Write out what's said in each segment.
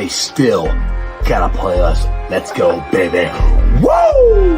they still gotta play us. Let's go, baby. Woo!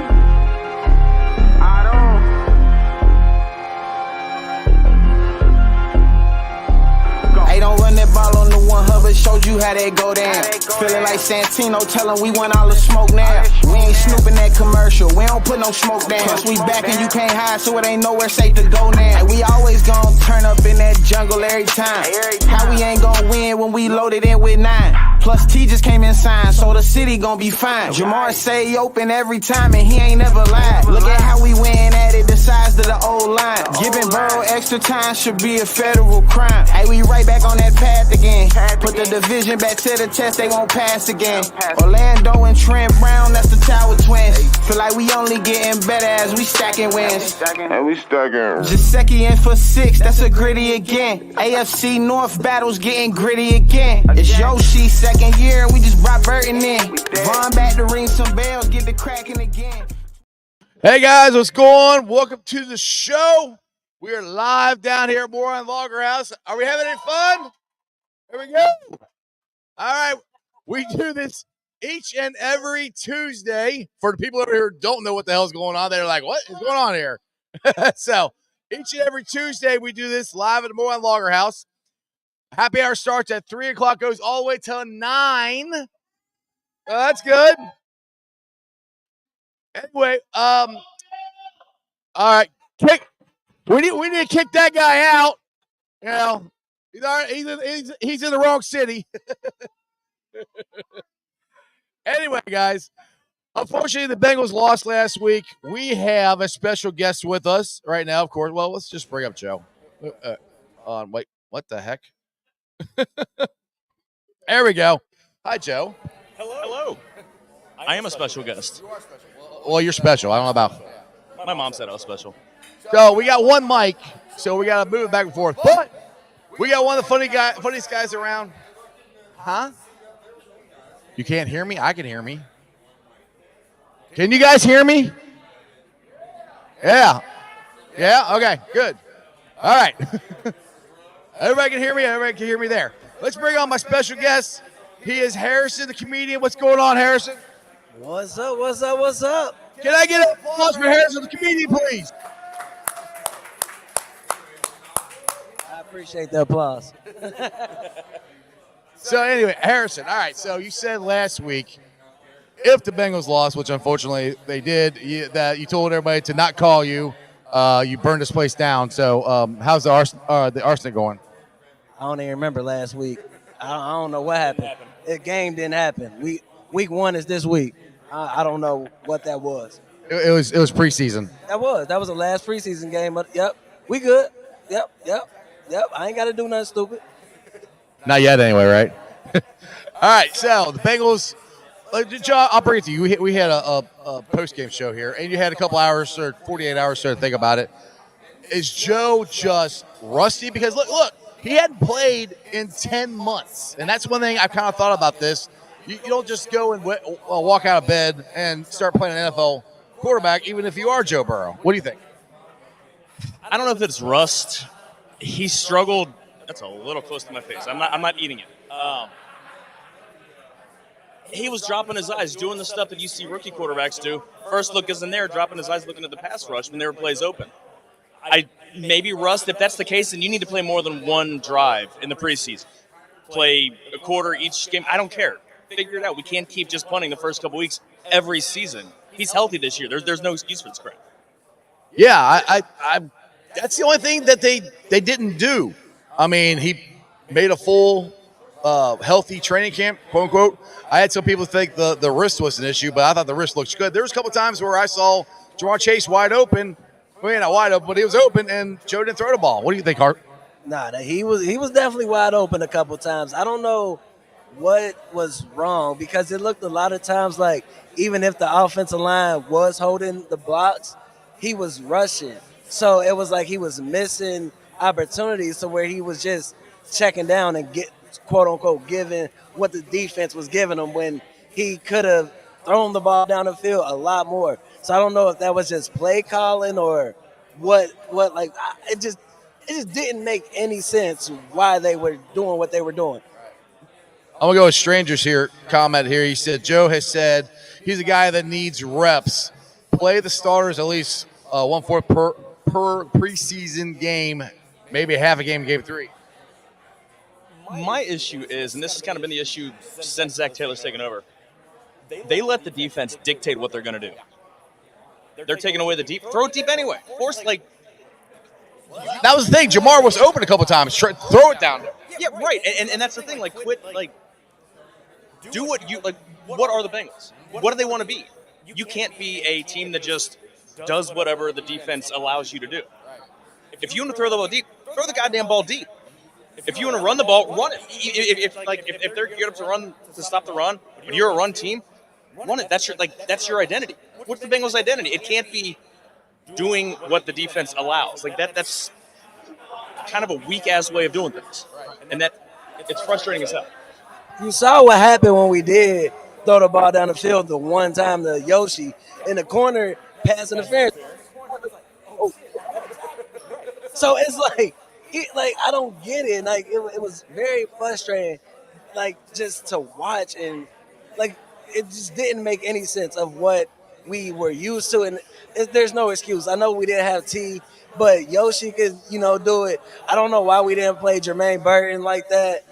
Hey, don't run that ball on the one Hubbard, showed you how that go down. Feeling like Santino, tell him we want all the smoke now. We ain't snooping that commercial, we don't put no smoke down. Plus we back and you can't hide, so it ain't nowhere safe to go now. And we always gon' turn up in that jungle every time. How we ain't gon' win when we loaded in with 9? Plus T just came in signed, so the city gon' be fine. Jamar say he open every time and he ain't never lied. Look at how we win at it, the size of the old line. Giving Burrow extra time should be a federal crime. Hey, we right back on that path again. Put the division back to the test, they won't pass again. Orlando and Trent Brown, that's the Tower Twins. Feel like we only getting better as we stacking wins. And we stacking. Jasecki in for 6, that's a gritty again. AFC North battles getting gritty again. It's Yoshi second year, we just brought Burton in. Vaughn back to ring some bells, get the cracking again. Hey guys, what's going on? Welcome to the show. We are live down here at Moerlein Lager House. Are we having any fun? Here we go. All right, we do this each and every Tuesday. For the people over here who don't know what the hell's going on, they're like, what is going on here? So each and every Tuesday, we do this live at the Moerlein Lager House. Happy hour starts at 3 o'clock, goes all the way till 9. That's good. Anyway, all right, we need to kick that guy out. You know, he's in the wrong city. Anyway, guys, unfortunately, the Bengals lost last week. We have a special guest with us right now, of course. Well, let's just bring up Joe. Wait, what the heck? There we go. Hi, Joe. Hello. I am a special guest. Well, you're special. I don't know about. My mom said I was special. So we got one mic, so we got to move it back and forth. But we got one of the funniest guys around. Huh? You can't hear me? I can hear me. Can you guys hear me? Yeah. Yeah? Okay, good. All right. Everybody can hear me. Everybody can hear me there. Let's bring on my special guest. He is Harrison, the comedian. What's going on, Harrison? What's up? What's up? What's up? Can I get an applause for Harrison, the comedian, please? I appreciate the applause. So anyway, Harrison, all right, so you said last week if the Bengals lost, which unfortunately they did, that you told everybody to not call you. You burned this place down. So how's the arsenic going? I don't even remember last week. I don't know what happened. The game didn't happen. Week 1 is this week. I don't know what that was. It was preseason. That was the last preseason game. But yep, we good. Yep. I ain't got to do nothing stupid. Not yet, anyway, right? All right, so the Bengals. John, I'll bring it to you. We had a post-game show here, and you had a couple hours or 48 hours to think about it. Is Joe just rusty? Because look, he hadn't played in 10 months, and that's one thing I've kind of thought about this. You don't just go and walk out of bed and start playing an NFL quarterback, even if you are Joe Burrow. What do you think? I don't know if it's rust. He struggled. That's a little close to my face. I'm not eating it. He was dropping his eyes, doing the stuff that you see rookie quarterbacks do. First look is in there, dropping his eyes, looking at the pass rush when there were plays open. Maybe rust. If that's the case, then you need to play more than one drive in the preseason. Play a quarter each game. I don't care. Figure it out. We can't keep just punting the first couple weeks every season. He's healthy this year. There's no excuse for this crap. Yeah, I that's the only thing that they didn't do. I mean, he made a full healthy training camp, quote unquote. I had some people think the wrist was an issue, but I thought the wrist looks good. There was a couple times where I saw Jamar Chase wide open. Well, not wide open, but he was open, and Joe didn't throw the ball. What do you think, Hart? Nah, he was definitely wide open a couple times. I don't know what was wrong because it looked a lot of times like even if the offensive line was holding the blocks, he was rushing. So it was like he was missing opportunities to where he was just checking down and quote unquote giving what the defense was giving him when he could have thrown the ball down the field a lot more. So I don't know if that was just play calling or what like it just didn't make any sense why they were doing what they were doing. I'm going to go with Stranger's here comment here. He said, Joe has said he's a guy that needs reps. Play the starters at least 1/4 per preseason game, maybe half a game, game 3. My issue is, and this has kind of been the issue since Zach Taylor's taken over, they let the defense dictate what they're going to do. They're taking away the deep. Throw it deep anyway. Force, like, that was the thing. Jamar was open a couple times. Throw it down there. yeah, right. And that's the thing. Like, quit, like, do what you, like, what are the Bengals? What do they want to be? You can't be a team that just does whatever the defense allows you to do. If you want to throw the ball deep, throw the goddamn ball deep. If you want to run the ball, run it. If they're geared up to run to stop the run, but you're a run team, run it. That's your identity. What's the Bengals' identity? It can't be doing what the defense allows. Like that's kind of a weak ass way of doing things, and that it's frustrating as hell. You saw what happened when we did throw the ball down the field the one time to Yoshi in the corner, pass interference. So it's like, I don't get it. Like it was very frustrating, like just to watch, and like it just didn't make any sense of what we were used to. And there's no excuse. I know we didn't have T, but Yoshi could do it. I don't know why we didn't play Jermaine Burton like that.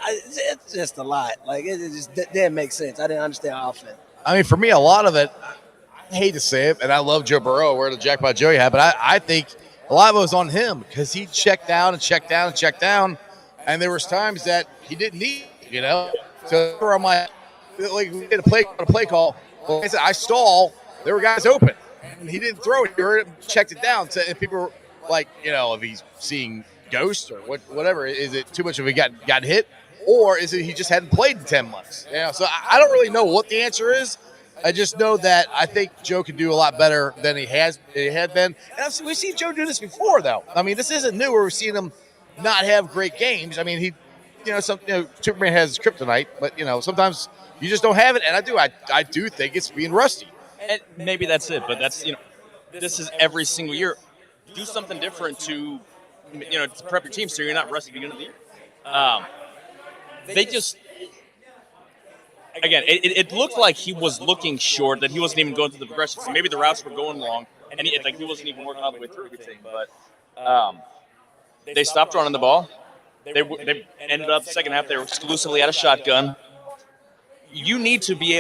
It's just a lot. Like it just didn't make sense. I didn't understand offense. I mean, for me, a lot of it, I hate to say it, and I love Joe Burrow, where the jackpot Joey had, but I think a lot of it was on him because he checked down and checked down and checked down, and there was times that he didn't need, So I'm like we did a play call. Well, I said I stall. There were guys open, and he didn't throw it. He heard it, checked it down. So, and people were like, if he's seeing ghosts or whatever, is it too much of a got hit, or is it he just hadn't played in 10 months? So I don't really know what the answer is. I just know that I think Joe can do a lot better than he had been. And we've seen Joe do this before, though. I mean, this isn't new where we've seen him not have great games. I mean, Superman has his kryptonite, but, sometimes you just don't have it. And I do think it's being rusty. And maybe that's it, but that's, this is every single year. Do something different to prep your team so you're not rusty at the beginning of the year. They just... Again, it looked like he was looking short, that he wasn't even going through the progression. So maybe the routes were going long, and he wasn't even working all the way through everything. But they stopped running the ball. They ended up the second half, they were exclusively out of shotgun. You need to be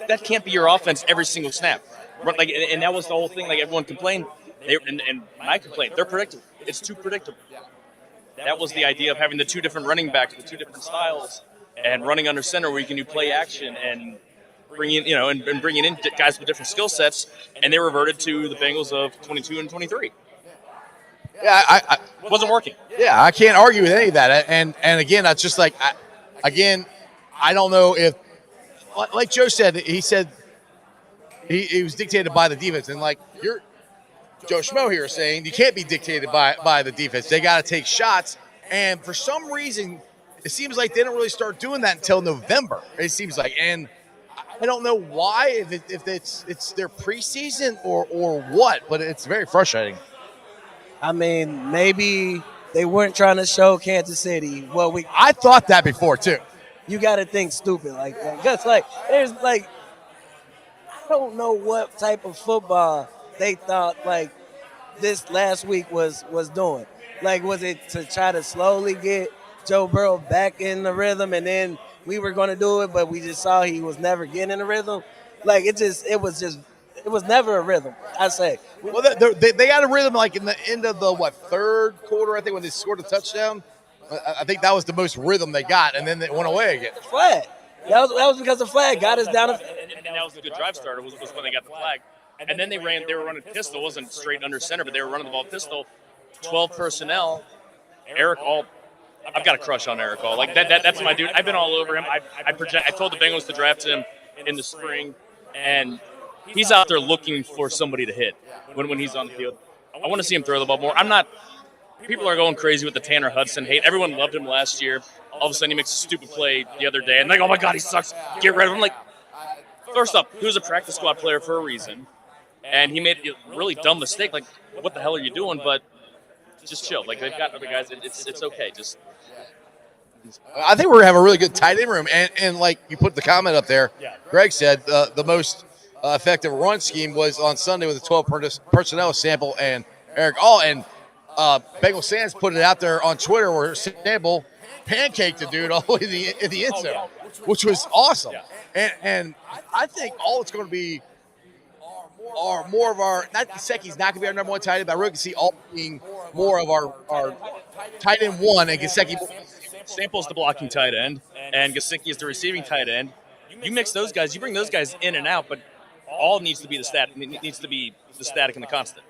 that can't be your offense every single snap. And that was the whole thing. Like everyone complained, and I complained. They're predictable. It's too predictable. That was the idea of having the two different running backs, the two different styles. And running under center where you can do play action and bringing in guys with different skill sets, and they reverted to the Bengals of 22 and 23. Yeah, I wasn't working. Yeah, I can't argue with any of that. And again, that's just like, I don't know if, like Joe said, he said he was dictated by the defense, and like you're Joe Schmo here saying you can't be dictated by the defense. They got to take shots, and for some reason. It seems like they don't really start doing that until November. It seems like, and I don't know why, if it's their preseason or what, but it's very frustrating. I mean, maybe they weren't trying to show Kansas City. Well, I thought that before too. You got to think stupid like that. Just like there's I don't know what type of football they thought this last week was doing. Was it to try to slowly get Joe Burrow back in the rhythm, and then we were going to do it, but we just saw he was never getting in the rhythm. It was never a rhythm, I say. Well, they got a rhythm in the end of the third quarter, I think, when they scored a touchdown. I think that was the most rhythm they got, and then they went away again. The flag. That was because the flag got us down. And that was a good drive starter was when they got the flag. And then they were running pistol. It wasn't straight under center, but they were running the ball pistol. 12 personnel. Eric All. I've got a crush on Eric All. That's my dude. I've been all over him. I told the Bengals to draft him in the spring, and he's out there looking for somebody to hit when he's on the field. I want to see him throw the ball more. People are going crazy with the Tanner Hudson hate. Everyone loved him last year. All of a sudden he makes a stupid play the other day, and oh my God, he sucks. Get rid of him. First up, he was a practice squad player for a reason, and he made a really dumb mistake. What the hell are you doing? But just chill. They've got other guys. It's okay. Just I think we're going to have a really good tight end room. And like you put the comment up there, Greg said the most effective run scheme was on Sunday with a 12 personnel sample and Eric All. And Bengal Sands put it out there on Twitter where Sample pancaked the dude all the way in the end zone, which was awesome. And I think all it's going to be are more of our – not Gesicki's not going to be our number one tight end, but I really can see all being more of our tight end one and Gesicki. Sample's the blocking tight end, and Gesicki is the receiving tight end. You mix those guys, you bring those guys in and out, but all needs to be the static and the constant.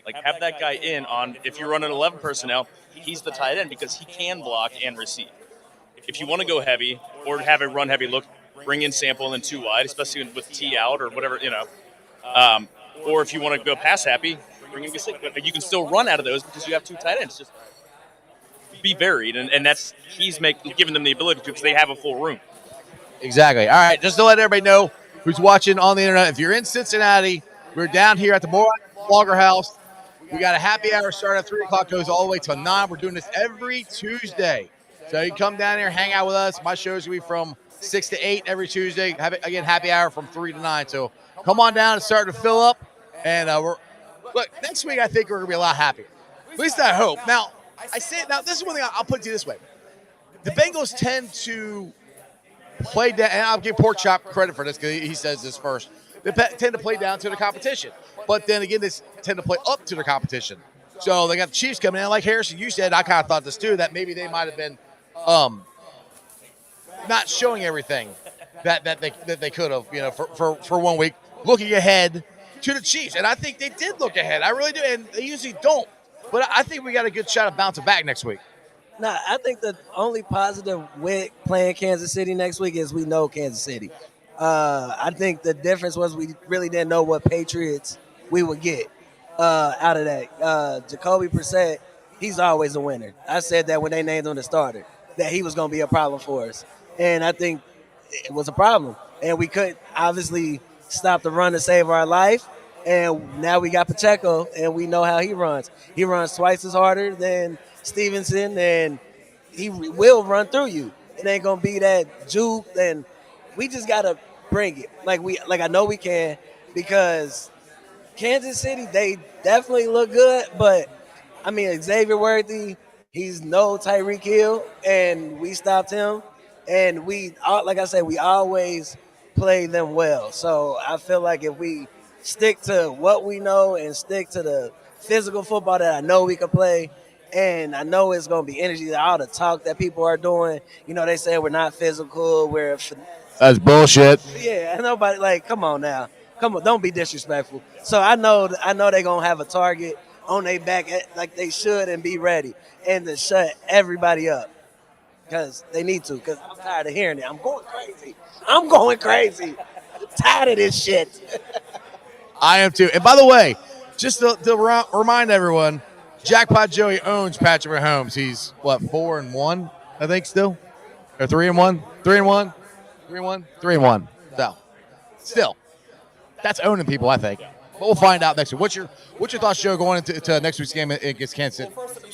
Like have that guy in on if you're running 11 personnel, he's the tight end because he can block and receive. If you want to go heavy or have a run heavy look, bring in Sample and then 2 wide, especially with T out or whatever, or if you want to go pass happy, bring in Gesicki. But you can still run out of those because you have 2 tight ends. Just be varied, and that's he's giving them the ability to because they have a full room. Exactly. All right, just to let everybody know who's watching on the internet, if you're in Cincinnati, we're down here at the Moerlein Lager House. We got a happy hour start at 3 o'clock, goes all the way till 9. We're doing this every Tuesday. So you can come down here, hang out with us. My show's going to be from 6 to 8 every Tuesday. Again, happy hour from 3 to 9. So come on down. It's starting to fill up. And look, next week I think we're going to be a lot happier. At least I hope. Now, I say it. Now, this is one thing I'll put it to you this way. The Bengals tend to play down, and I'll give Pork Chop credit for this because he says this first. They tend to play down to the competition. But then again, they tend to play up to the competition. So they got the Chiefs coming in. Like Harrison, you said, I kind of thought this too, that maybe they might have been not showing everything that they could have, for 1 week, looking ahead to the Chiefs. And I think they did look ahead. I really do. And they usually don't. But I think we got a good shot of bouncing back next week. Nah, I think the only positive with playing Kansas City next week is we know Kansas City. I think the difference was we really didn't know what Patriots we would get out of that. Jacoby Brissett, he's always a winner. I said that when they named him the starter, that he was going to be a problem for us. And I think it was a problem. And we couldn't obviously stop the run to save our life. And now we got Pacheco, and we know how he runs. He runs twice as harder than Stevenson, and he will run through you. It ain't going to be that juke, and we just got to bring it. Like I know we can, because Kansas City, they definitely look good, but, I mean, Xavier Worthy, he's no Tyreek Hill, and we stopped him. And like I said, we always play them well. So I feel like if we stick to what we know and stick to the physical football that I know we can play, and I know it's going to be energy, all the talk that people are doing. They say we're not physical. That's bullshit. Yeah, nobody, come on now. Come on, don't be disrespectful. So I know they're going to have a target on their back like they should and be ready and to shut everybody up because they need to, because I'm tired of hearing it. I'm going crazy. I'm tired of this shit. I am too. And by the way, just to remind everyone, Jackpot Joey owns Patrick Mahomes. He's, 4-1, I think, still? Or 3-1? 3-1? 3-1? 3-1. So, still, that's owning people, I think. But we'll find out next week. What's your thoughts, Joe, going into next week's game against Kansas City? First off,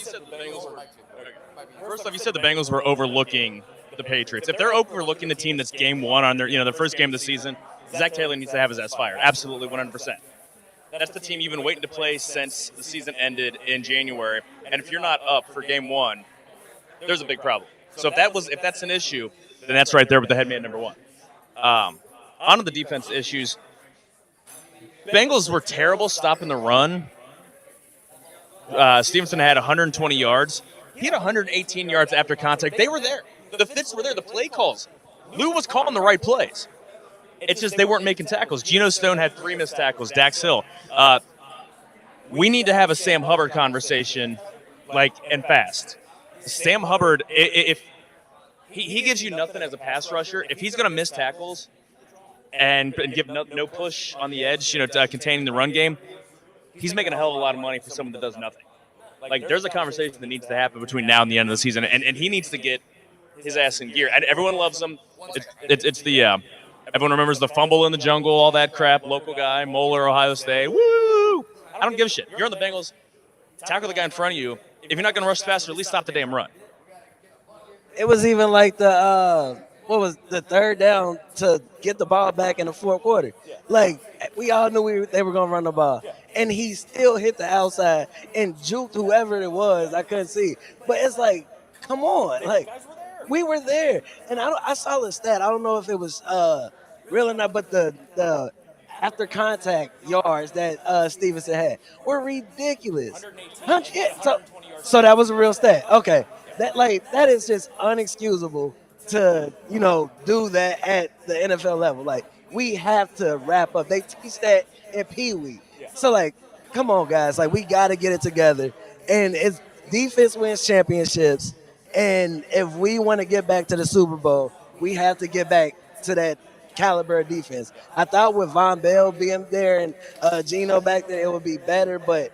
you said the Bengals were overlooking the Patriots. If they're overlooking the team that's game one on their first game of the season, Zach Taylor needs to have his ass fired. Absolutely, 100%. That's the team you've been waiting to play since the season ended in January. And if you're not up for game one, there's a big problem. So if that's an issue, then that's right there with the head man number one. On to the defense issues. Bengals were terrible stopping the run. Stevenson had 120 yards. He had 118 yards after contact. They were there. The fits were there. The play calls. Lou was calling the right plays. It's just they weren't making tackles. Geno Stone had 3 missed tackles. Dax Hill. We need to have a Sam Hubbard conversation, and fast. Sam Hubbard, if he gives you nothing as a pass rusher, if he's going to miss tackles and give no push on the edge, containing the run game, he's making a hell of a lot of money for someone that does nothing. There's a conversation that needs to happen between now and the end of the season, and he needs to get his ass in gear. And everyone loves him. It's the everyone remembers the fumble in the jungle, all that crap. Local guy, Moeller, Ohio State. Woo! I don't give a shit. You're on the Bengals. Tackle the guy in front of you. If you're not going to rush faster, at least stop the damn run. It was even like the what was the third down to get the ball back in the fourth quarter. Like we all knew they were gonna run the ball, and he still hit the outside and juked whoever it was. I couldn't see, but it's like, come on, like we were there, and I saw the stat. I don't know if it was real or not, but the after contact yards that Stevenson had were ridiculous. Yeah, so that was a real stat. Okay, that is just unexcusable to do that at the NFL level. Like we have to wrap up. They teach that in Pee Wee. So like, come on, guys. Like we got to get it together. And it's defense wins championships. And if we want to get back to the Super Bowl, we have to get back to that caliber of defense. I thought with Von Bell being there and Geno back there, it would be better, but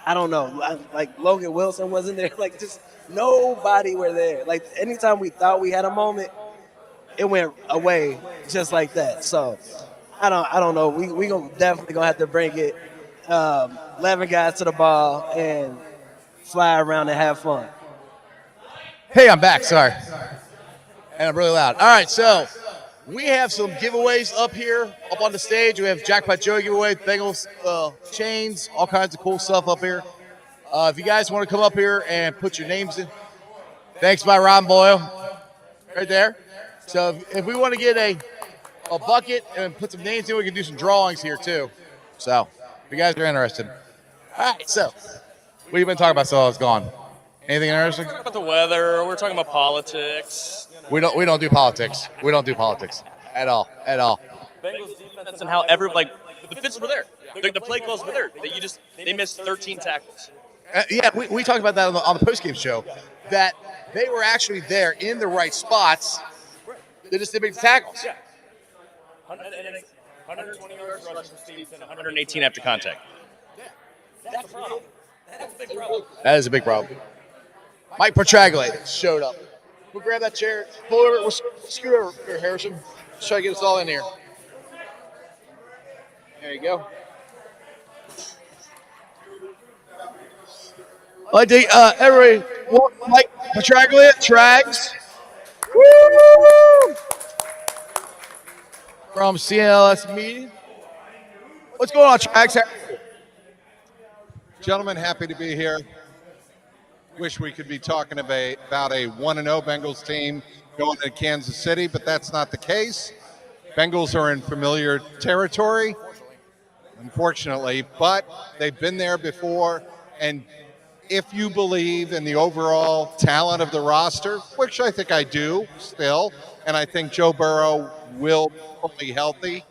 I don't know. Like Logan Wilson wasn't there. Like just nobody were there. Like anytime we thought we had a moment, it went away just like that. So I don't know. We definitely gonna have to bring it 11 guys to the ball and fly around and have fun. Hey, I'm back. Sorry. And I'm really loud. All right, so we have some giveaways up here, up on the stage. We have Jackpot Joe giveaway, Bengals chains, all kinds of cool stuff up here. If you guys want to come up here and put your names in, thanks by Ron Boyle, right there. So if we want to get a bucket and put some names in, we can do some drawings here too. So if you guys are interested. All right, so what have you been talking about so it's gone? Anything interesting? We're talking about the weather. We're talking about politics. We don't do politics. We don't do politics at all. Bengals defense and how the fits were there. The play calls were there. They missed 13 tackles. Yeah, we talked about that on the postgame show, that they were actually there in the right spots. They just didn't make the tackles. Yeah. 120 yards rushing from Stevenson, 118 after contact. That's a problem. That's a big problem. That is a big problem. Mike Petraglia showed up. We'll grab that chair. Pull over. We'll scoot over here, Harrison. Let's try to get us all in here. There you go. I think everybody, Mike Petraglia, Trags. Woo! From CNLS meeting. What's going on, Trags? Gentlemen, happy to be here. Wish we could be talking about a 1-0 Bengals team going to Kansas City, but that's not the case. Bengals are in familiar territory, unfortunately, but they've been there before. And if you believe in the overall talent of the roster, which I think I do still, and I think Joe Burrow will be fully healthy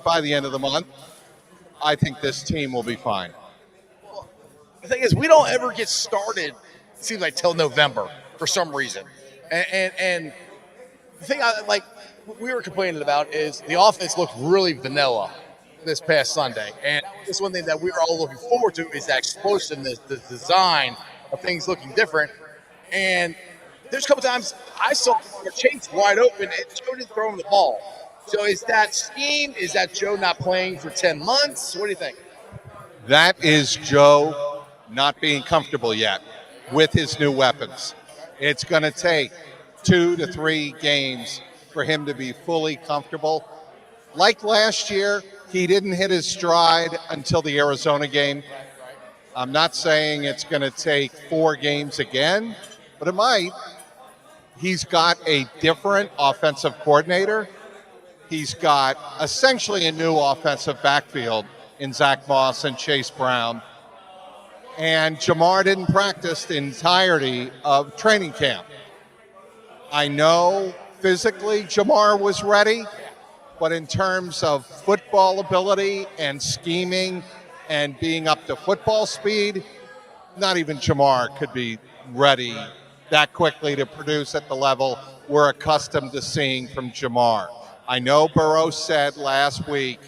by the end of the month, I think this team will be fine. The thing is, we don't ever get started, it seems like, till November for some reason. And the thing we were complaining about is the offense looked really vanilla this past Sunday. And this one thing that we were all looking forward to is that explosiveness, the design of things looking different. And there's a couple times I saw the Chase wide open and Joe didn't throw him the ball. So is that scheme? Is that Joe not playing for 10 months? What do you think? That is Joe not being comfortable yet with his new weapons. It's going to take 2 to 3 games for him to be fully comfortable. Like last year, he didn't hit his stride until the Arizona game. I'm not saying it's going to take 4 games again, but it might. He's got a different offensive coordinator. He's got essentially a new offensive backfield in Zach Moss and Chase Brown. And Jamar didn't practice the entirety of training camp. I know physically Jamar was ready, but in terms of football ability and scheming and being up to football speed, not even Jamar could be ready that quickly to produce at the level we're accustomed to seeing from Jamar. I know Burrow said last week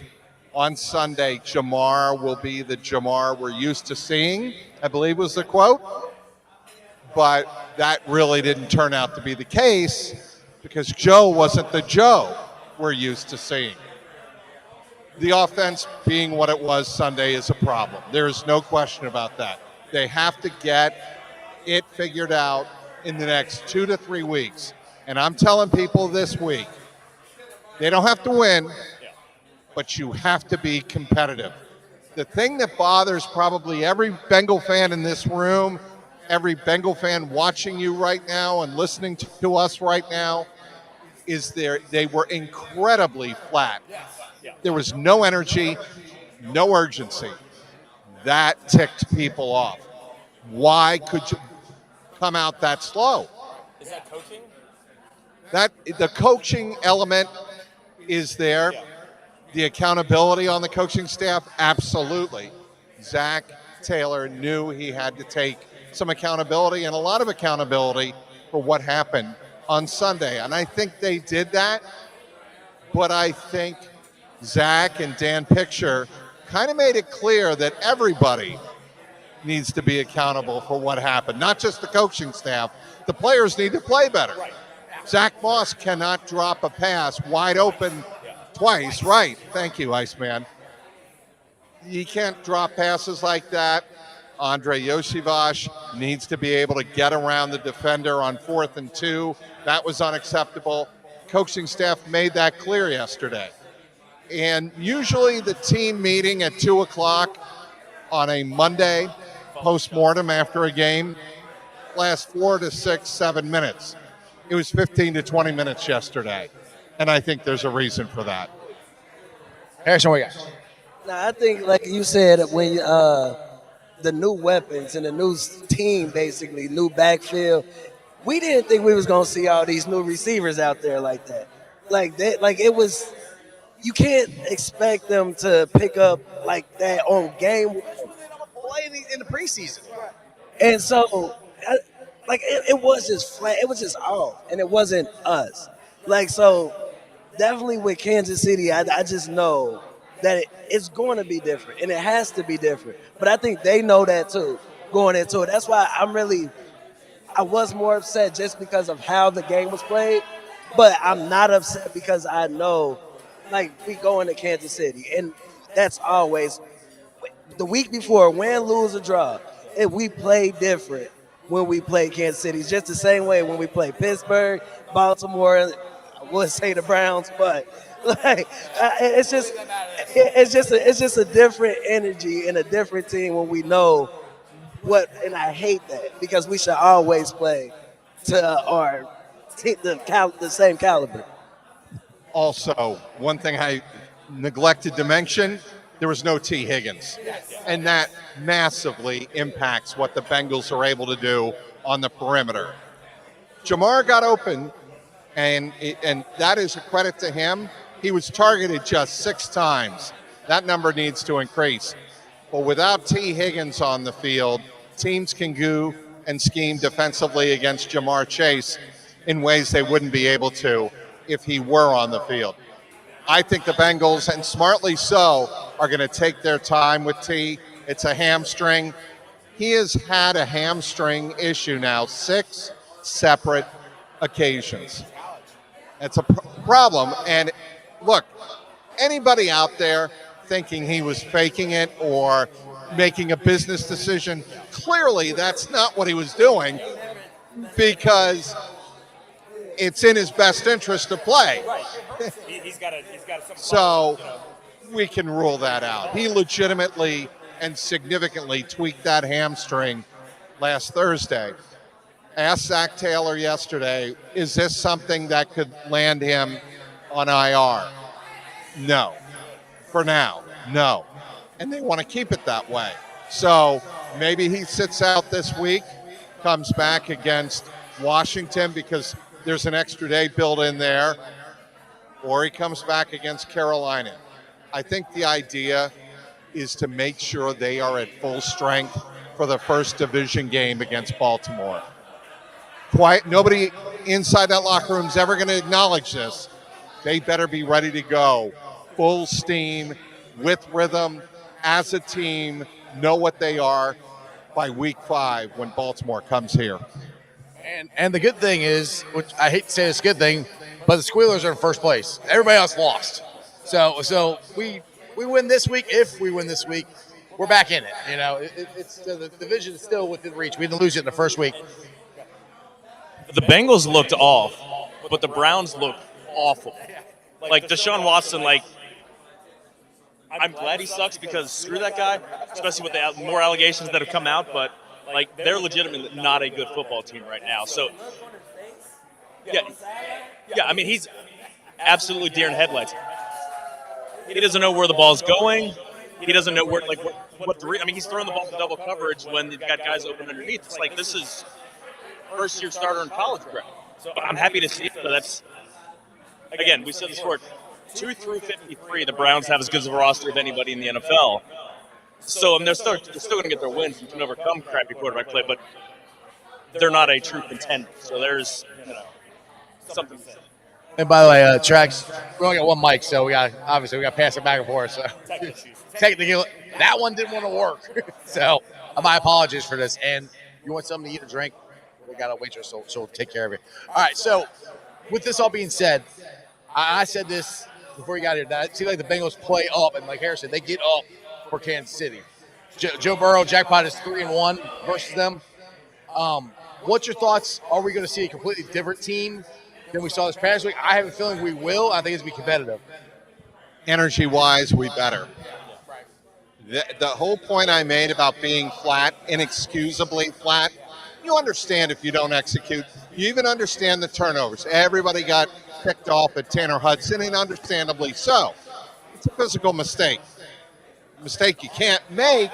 on Sunday, Jamar will be the Jamar we're used to seeing, I believe was the quote. But that really didn't turn out to be the case because Joe wasn't the Joe we're used to seeing. The offense being what it was Sunday is a problem. There is no question about that. They have to get it figured out in the next 2 to 3 weeks, and I'm telling people this week, they don't have to win, but you have to be competitive. The thing that bothers probably every Bengal fan in this room, every Bengal fan watching you right now and listening to us right now, is they were incredibly flat. There was no energy, no urgency. That ticked people off. Why could you come out that slow? Is that coaching? The coaching element is there. The accountability on the coaching staff, absolutely. Zach Taylor knew he had to take some accountability and a lot of accountability for what happened on Sunday. And I think they did that. But I think Zach and Dan Picture kind of made it clear that everybody needs to be accountable for what happened, not just the coaching staff. The players need to play better. Right. Zach Moss cannot drop a pass wide open twice. Right. Thank you, Iceman. You can't drop passes like that. Andre Yoshivash needs to be able to get around the defender on 4th and 2. That was unacceptable. Coaching staff made that clear yesterday. And usually the team meeting at 2 o'clock on a Monday, post-mortem after a game, lasts 4 to 6, 7 minutes. It was 15 to 20 minutes yesterday. And I think there's a reason for that. Harrison, what you got? Now, I think, like you said, when the new weapons and the new team, basically, new backfield, we didn't think we was going to see all these new receivers out there like that. Like it was, you can't expect them to pick up like that on game play in the preseason. And so, it was just flat. It was just off, and it wasn't us. So definitely with Kansas City, I just know that it's going to be different, and it has to be different. But I think they know that too, going into it. That's why I was more upset just because of how the game was played, but I'm not upset because I know, we go into Kansas City, and that's always the week before, win, lose, or draw. And we play different when we play Kansas City. It's just the same way when we play Pittsburgh, Baltimore. I would say the Browns, but it's just a different energy and a different team when we know what. And I hate that because we should always play to the same caliber. Also, one thing I neglected to mention, there was no T. Higgins. And that massively impacts what the Bengals are able to do on the perimeter. Jamar got open, and that is a credit to him. He was targeted just 6 times. That number needs to increase. But without T. Higgins on the field, teams can go and scheme defensively against Jamar Chase in ways they wouldn't be able to if he were on the field. I think the Bengals, and smartly so, are going to take their time with T. It's a hamstring. He has had a hamstring issue now 6 separate occasions. That's a problem. And look, anybody out there thinking he was faking it or making a business decision, clearly that's not what he was doing, because it's in his best interest to play. He's got some. So we can rule that out. He legitimately and significantly tweaked that hamstring last Thursday. Asked Zach Taylor yesterday, is this something that could land him on IR? No. For now, no. And they want to keep it that way. So maybe he sits out this week, comes back against Washington because there's an extra day built in there, or he comes back against Carolina. I think the idea is to make sure they are at full strength for the first division game against Baltimore. Nobody inside that locker room is ever going to acknowledge this. They better be ready to go full steam, with rhythm, as a team, know what they are by week 5 when Baltimore comes here. And the good thing is, which I hate to say this good thing, but the Squealers are in first place. Everybody else lost. So we win this week. If we win this week, we're back in it. It's the division is still within reach. We didn't lose it in the first week. The Bengals looked off, but the Browns looked awful. Like Deshaun Watson, like I'm glad he sucks because screw that guy, especially with the more allegations that have come out. But like they're legitimately not a good football team right now. So yeah. I mean he's absolutely deer in headlights. He doesn't know where the ball's going. He doesn't know where what the. I mean he's throwing the ball to double coverage when they've got guys open underneath. It's like this is first-year starter in college prep. So I'm happy to see it. But that's again we said this before. 2 through 53, the Browns have as good of a roster as anybody in the NFL. So they're still going to get their wins and can overcome crappy quarterback play, but they're not a true contender. So there's something to say. And by the way, Trax, we only got one mic, so we got to pass it back and forth. So technically, that one didn't want to work. So my apologies for this. And you want something to eat or drink? We got a waitress, so she'll take care of you. All right. So with this all being said, I said this before you got here, that it seems like the Bengals play up, and like Harris said, they get up for Kansas City. Joe Burrow, jackpot is 3-1 versus them. What's your thoughts? Are we going to see a completely different team than we saw this past week? I have a feeling we will. I think it's going to be competitive. Energy-wise, we better. The whole point I made about being flat, inexcusably flat, you understand if you don't execute. You even understand the turnovers. Everybody got picked off at Tanner Hudson, and understandably so. It's a physical mistake. A mistake you can't make.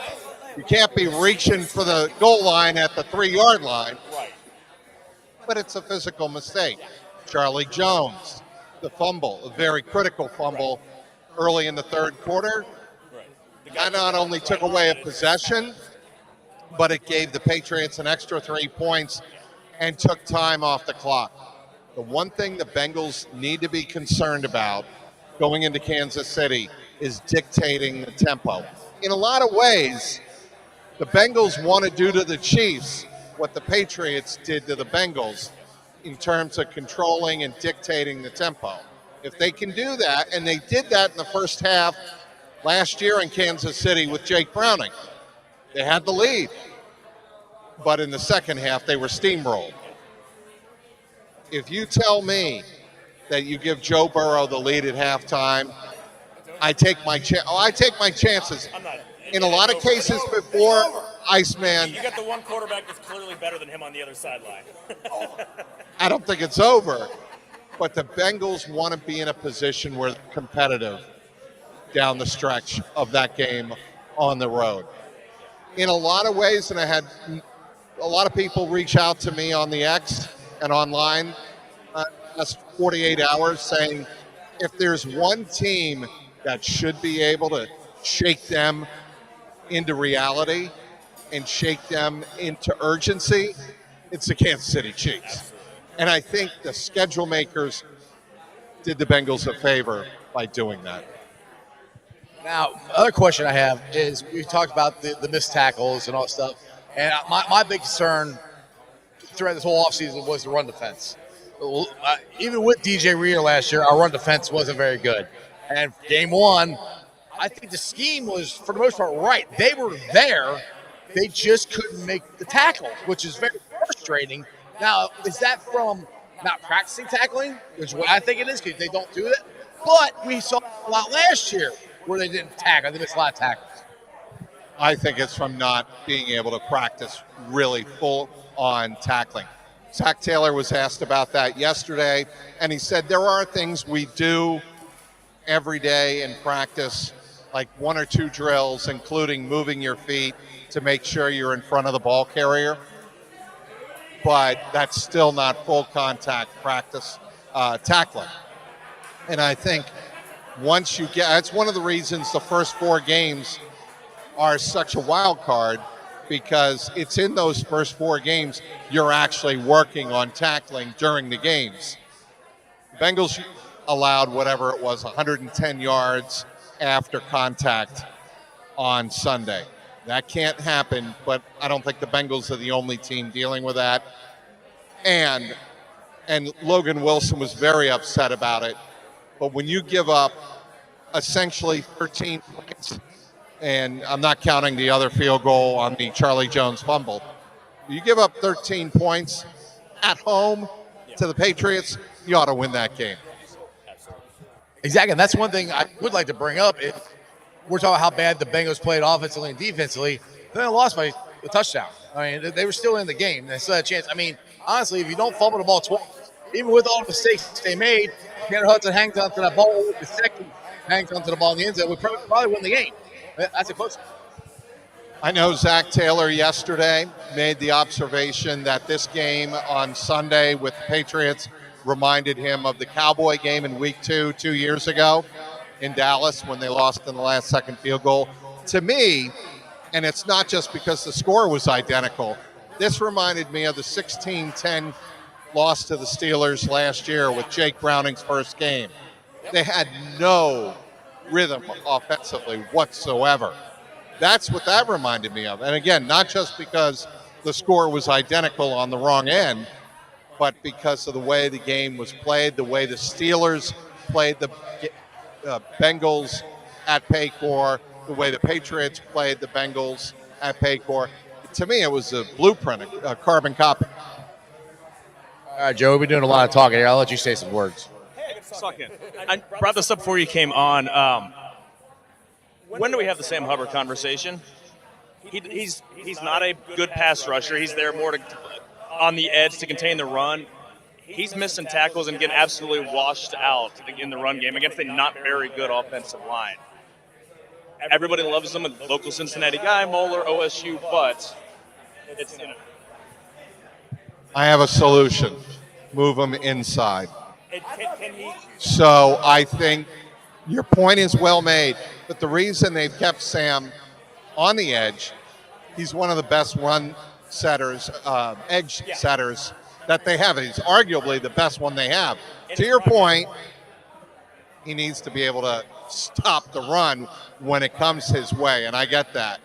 You can't be reaching for the goal line at the 3-yard line. Right. But it's a physical mistake. Charlie Jones, the fumble, a very critical fumble early in the third quarter. That not only took away a possession, but it gave the Patriots an extra 3 points and took time off the clock. The one thing the Bengals need to be concerned about going into Kansas City is dictating the tempo. In a lot of ways, the Bengals want to do to the Chiefs what the Patriots did to the Bengals in terms of controlling and dictating the tempo. If they can do that, and they did that in the first half last year in Kansas City with Jake Browning, they had the lead. But in the second half, they were steamrolled. If you tell me that you give Joe Burrow the lead at halftime, I take my chances. In a lot of cases before Iceman. You got the one quarterback that's clearly better than him on the other sideline. I don't think it's over. But the Bengals want to be in a position where they're competitive down the stretch of that game on the road. In a lot of ways, and I had a lot of people reach out to me on the X and online last 48 hours saying if there's one team that should be able to shake them into reality and shake them into urgency, it's the Kansas City Chiefs. And I think the schedule makers did the Bengals a favor by doing that. Now, other question I have is we talked about the missed tackles and all that stuff. And my big concern throughout this whole offseason was the run defense. Even with DJ Reader last year, our run defense wasn't very good. And game one, I think the scheme was, for the most part, right. They were there. They just couldn't make the tackle, which is very frustrating. Now, is that from not practicing tackling, which is what I think it is, because they don't do that? But we saw a lot last year where they didn't tackle. They missed a lot of tackles. I think it's from not being able to practice really full-on tackling. Zach Taylor was asked about that yesterday, and he said there are things we do every day in practice, like 1 or 2 drills, including moving your feet to make sure you're in front of the ball carrier. But that's still not full contact practice tackling. And I think once you get, that's one of the reasons the first 4 games are such a wild card, because it's in those first 4 games you're actually working on tackling during the games. The Bengals allowed whatever it was, 110 yards after contact on Sunday. That can't happen, but I don't think the Bengals are the only team dealing with that. And Logan Wilson was very upset about it. But when you give up essentially 13 points, and I'm not counting the other field goal on the Charlie Jones fumble, you give up 13 points at home to the Patriots, you ought to win that game. Exactly. And that's one thing I would like to bring up. If we're talking how bad the Bengals played offensively and defensively, then they lost by a touchdown. I mean, they were still in the game. They still had a chance. I mean, honestly, if you don't fumble the ball twice, even with all the mistakes they made, Tanner Hudson hangs on to that ball. The second hangs on to the ball in the end zone. We probably win the game. That's a close one. I know Zach Taylor yesterday made the observation that this game on Sunday with the Patriots reminded him of the Cowboy game in week 2 years ago in Dallas when they lost in the last second field goal. To me, and it's not just because the score was identical, this reminded me of the 16-10 loss to the Steelers last year with Jake Browning's first game. They had no rhythm offensively whatsoever. That's what that reminded me of. And again, not just because the score was identical on the wrong end, but because of the way the game was played, the way the Steelers played the Bengals at Paycor, the way the Patriots played the Bengals at Paycor. To me, it was a blueprint, a carbon copy. All right, Joe, we've been doing a lot of talking here. I'll let you say some words. Second, I brought this up before you came on. When do we have the Sam Hubbard conversation? He's not a good pass rusher. He's there more on the edge to contain the run. He's missing tackles and getting absolutely washed out in the run game against a not very good offensive line. Everybody loves him, a local Cincinnati guy, Moeller, OSU, but it's, I have a solution. Move him inside. So I think your point is well made, but the reason they've kept Sam on the edge, he's one of the best run setters, edge setters that they have. He's arguably the best one they have. To your point, he needs to be able to stop the run when it comes his way, and I get that.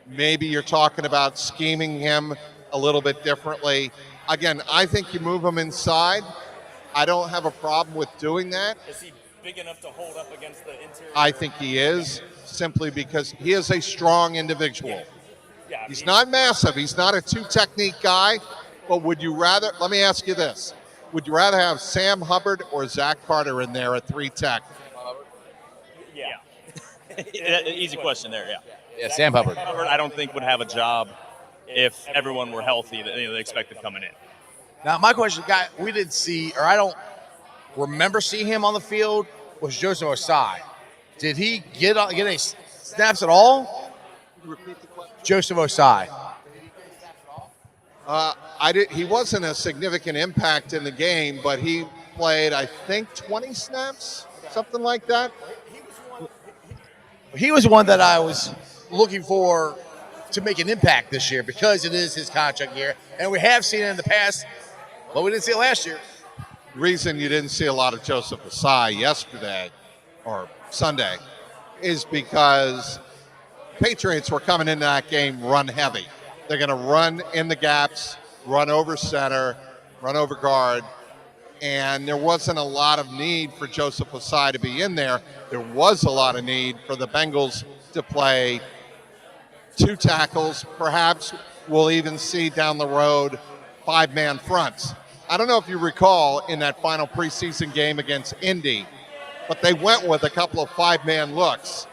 Maybe you're talking about scheming him a little bit differently. Again, I think you move him inside. I don't have a problem with doing that. Is he big enough to hold up against the interior? I think he is, simply because he is a strong individual. Yeah, He's not massive. He's not a two-technique guy. But would you rather, let me ask you this, would you rather have Sam Hubbard or Zach Carter in there at 3-tech? Yeah. Easy question there, yeah. Yeah, Sam Hubbard. Hubbard, I don't think would have a job if everyone were healthy that they expected coming in. Now, my question, guy, we didn't see, or I don't remember seeing him on the field, was Joseph Osai. Did he get any snaps at all? Joseph Osai. He wasn't a significant impact in the game, but he played, I think, 20 snaps, something like that. He was one that I was looking for to make an impact this year because it is his contract year, and we have seen it in the past, but we didn't see it last year. The reason you didn't see a lot of Joseph Osai yesterday or Sunday is because Patriots were coming into that game run heavy. They're going to run in the gaps, run over center, run over guard, and there wasn't a lot of need for Joseph Osai to be in there. There was a lot of need for the Bengals to play 2 tackles. Perhaps we'll even see down the road 5-man fronts. I don't know if you recall in that final preseason game against Indy, but they went with a couple of 5-man looks.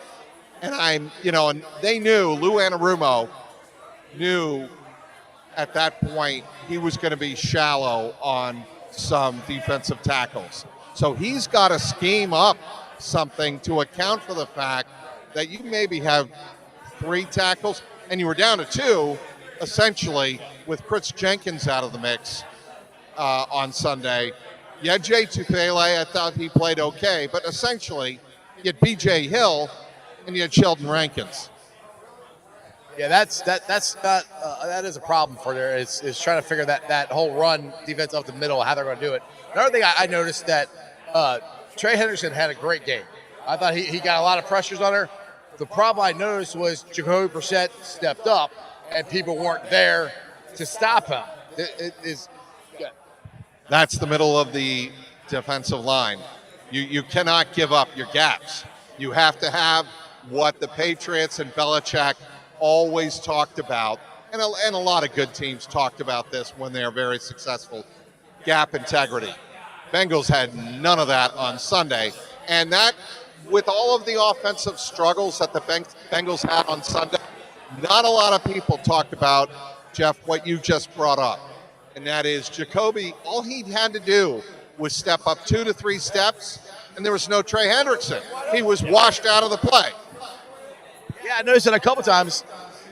And and they knew, Lou Anarumo knew at that point he was going to be shallow on some defensive tackles. So he's got to scheme up something to account for the fact that you maybe have 3 tackles and you were down to 2, essentially, with Chris Jenkins out of the mix on Sunday. You had Jay Tufele. I thought he played okay, but essentially you had B.J. Hill and you had Sheldon Rankins. Yeah, that is a problem for there is trying to figure that whole run defense up the middle, how they're going to do it. Another thing I noticed that Trey Henderson had a great game. I thought he got a lot of pressures on her. The problem I noticed was Jacoby Brissett stepped up and people weren't there to stop him. That's the middle of the defensive line. You cannot give up your gaps. You have to have what the Patriots and Belichick always talked about, and a lot of good teams talked about this when they are very successful. gap integrity. Bengals had none of that on Sunday. And that, with all of the offensive struggles that the Bengals had on Sunday, not a lot of people talked about, Jeff, what you just brought up. And that is Jacoby, all he had to do was step up 2 to 3 steps, and there was no Trey Hendrickson. He was washed out of the play. Yeah, I noticed it a couple times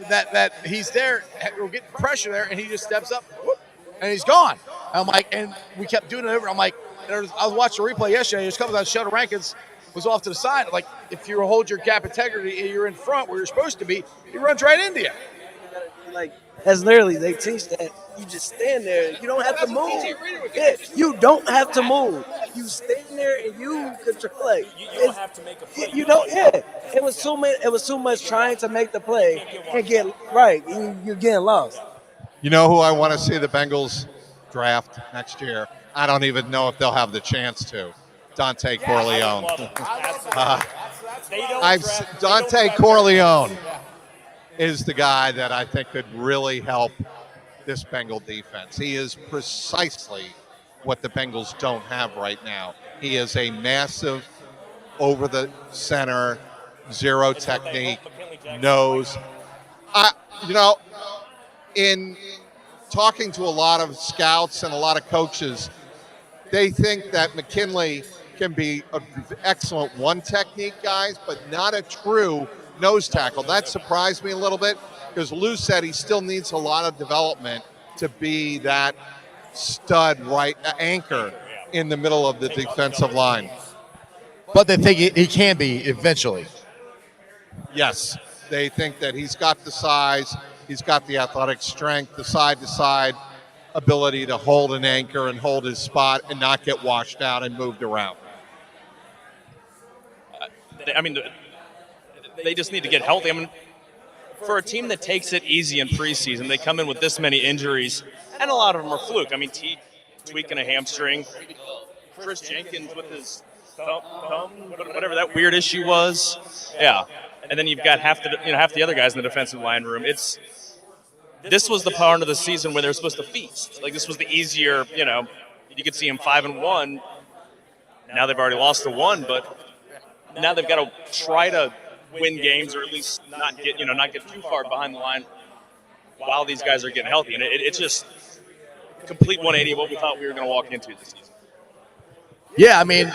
that he's there, we're getting pressure there, and he just steps up, whoop, and he's gone. I'm like, and we kept doing it over. I'm like, I was watching the replay yesterday. There's a couple times Sheldon Rankins was off to the side. Like, if you hold your gap integrity and you're in front where you're supposed to be, he runs right into you. Like, that's literally, they teach that you just stand there. You don't have to move. Yeah, you don't have to move. You stand there and you control. Like, You don't have to make a play. you don't. Yeah, it was too much trying to make the play and get right. You're getting lost. You know who I want to see the Bengals draft next year? I don't even know if they'll have the chance to. Dante Corleone. Dante Corleone is the guy that I think could really help this Bengal defense. He is precisely what the Bengals don't have right now. He is a massive, over the center, zero technique, nose. In talking to a lot of scouts and a lot of coaches, they think that McKinley can be an excellent one technique guys, but not a true nose tackle. That surprised me a little bit because Lou said he still needs a lot of development to be that stud right anchor in the middle of the defensive line. But they think he can be eventually. Yes, they think that he's got the size, he's got the athletic strength, the side-to-side ability to hold an anchor and hold his spot and not get washed out and moved around. I mean, they just need to get healthy. I mean, for a team that takes it easy in preseason, they come in with this many injuries, and a lot of them are fluke. I mean, T tweaking a hamstring, Chris Jenkins with his thumb, whatever that weird issue was. Yeah, and then you've got half the other guys in the defensive line room. This was the part of the season where they're supposed to feast. Like, this was the easier, you could see them 5-1. Now they've already lost to 1, but now they've got to try to win games, or at least not get too far behind the line while these guys are getting healthy. And it's just complete 180 of what we thought we were going to walk into this season. Yeah, I mean,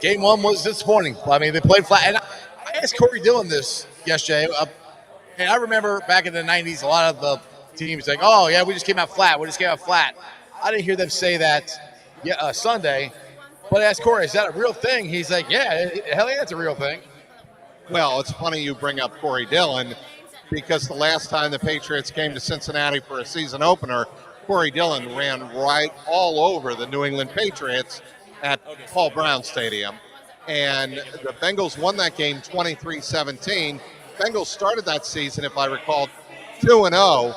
game 1 was disappointing. I mean, they played flat. And I asked Corey Dillon this yesterday. And I remember back in the 90s, a lot of the teams like, oh, yeah, we just came out flat. I didn't hear them say that Sunday. But I asked Corey, is that a real thing? He's like, yeah, hell yeah, it's a real thing. Well, it's funny you bring up Corey Dillon because the last time the Patriots came to Cincinnati for a season opener, Corey Dillon ran right all over the New England Patriots at Paul Brown Stadium. And the Bengals won that game 23-17. Bengals started that season, if I recall, 2-0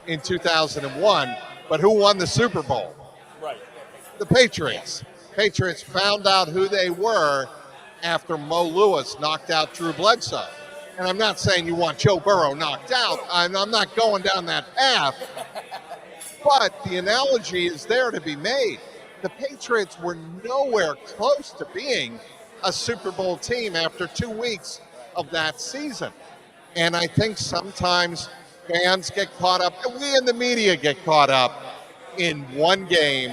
in 2001. But who won the Super Bowl? Right. The Patriots. Patriots found out who they were after Mo Lewis knocked out Drew Bledsoe. And I'm not saying you want Joe Burrow knocked out. I'm not going down that path. But the analogy is there to be made. The Patriots were nowhere close to being a Super Bowl team after 2 weeks of that season. And I think sometimes fans get caught up, and we in the media get caught up in one game.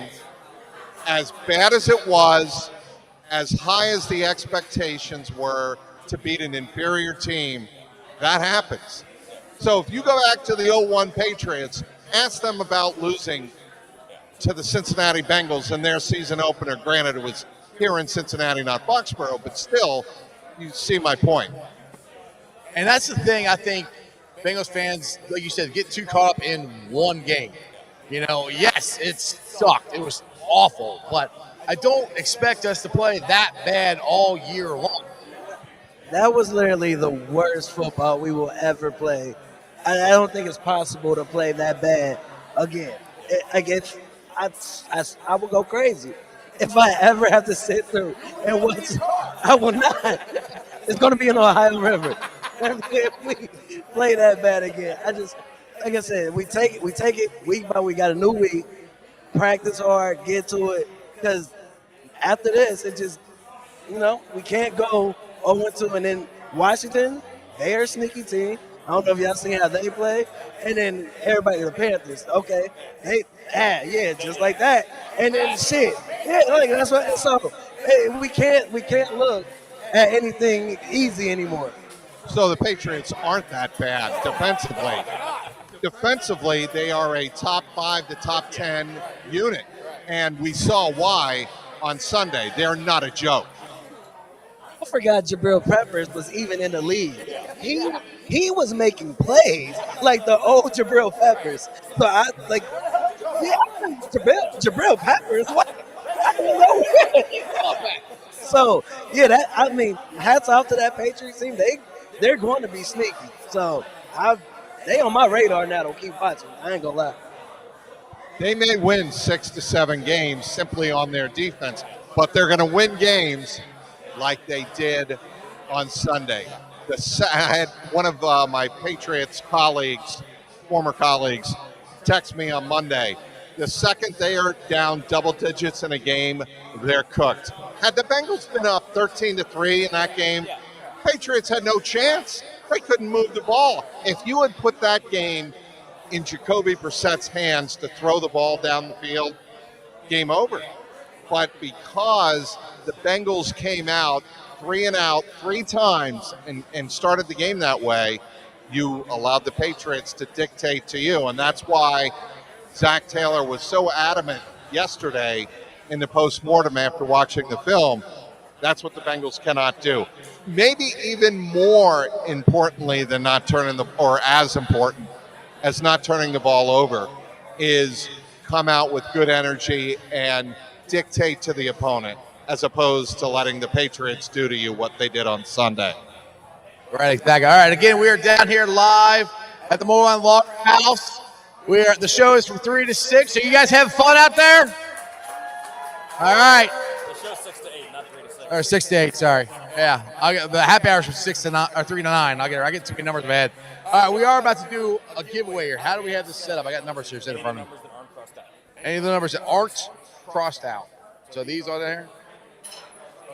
As bad as it was, as high as the expectations were to beat an inferior team, that happens. So if you go back to the 0-1 Patriots, ask them about losing to the Cincinnati Bengals in their season opener. Granted, it was here in Cincinnati, not Foxborough, but still, you see my point. And that's the thing, I think Bengals fans, like you said, get too caught up in one game. Yes, it sucked. It was awful, but I don't expect us to play that bad all year long. That was literally the worst football we will ever play. I don't think it's possible to play that bad again. I will go crazy if I ever have to sit through and watch. I will not. It's going to be in Ohio River if we play that bad again. Like I said, we take it week by week. Got a new week. practice hard, get to it. Because after this, it just, we can't go 0-2. And then Washington, they are a sneaky team. I don't know if y'all seen how they play. And then everybody, the Panthers, okay, just like that. And then shit, that's what. So we can't look at anything easy anymore. So the Patriots aren't that bad defensively. Defensively, they are a top 5 to top 10 unit. And we saw why on Sunday. They're not a joke. I forgot Jabril Peppers was even in the league. He was making plays like the old Jabril Peppers. So Jabril Peppers. What? I don't know. So hats off to that Patriots team. They're going to be sneaky. So they on my radar now. Don't keep watching. I ain't gonna lie. They may win 6 to 7 games simply on their defense, but they're going to win games like they did on Sunday. I had one of my Patriots colleagues, former colleagues, text me on Monday. The second they are down double digits in a game, they're cooked. Had the Bengals been up 13-3 in that game, Patriots had no chance. They couldn't move the ball. If you had put that game in Jacoby Brissett's hands to throw the ball down the field, game over. But because the Bengals came out 3 and out 3 times and started the game that way, you allowed the Patriots to dictate to you. And that's why Zach Taylor was so adamant yesterday in the postmortem after watching the film. That's what the Bengals cannot do. Maybe even more importantly than not turning or as important as not turning the ball over is come out with good energy and dictate to the opponent as opposed to letting the Patriots do to you what they did on Sunday. Right, exactly. All right, again, we are down here live at the Moerlein Lager House. The show is from 3 to 6. So you guys have fun out there? All right. The show's 6 to 8, not 3 to 6. Or 6 to 8, sorry. Yeah, the happy hours from 6 to 9 or 3 to 9. I get too many numbers in my head. All right, we are about to do a giveaway here. How do we have this set up? I got numbers here set in front of me. Numbers that aren't crossed out. Any of the numbers that aren't crossed out. So these are there.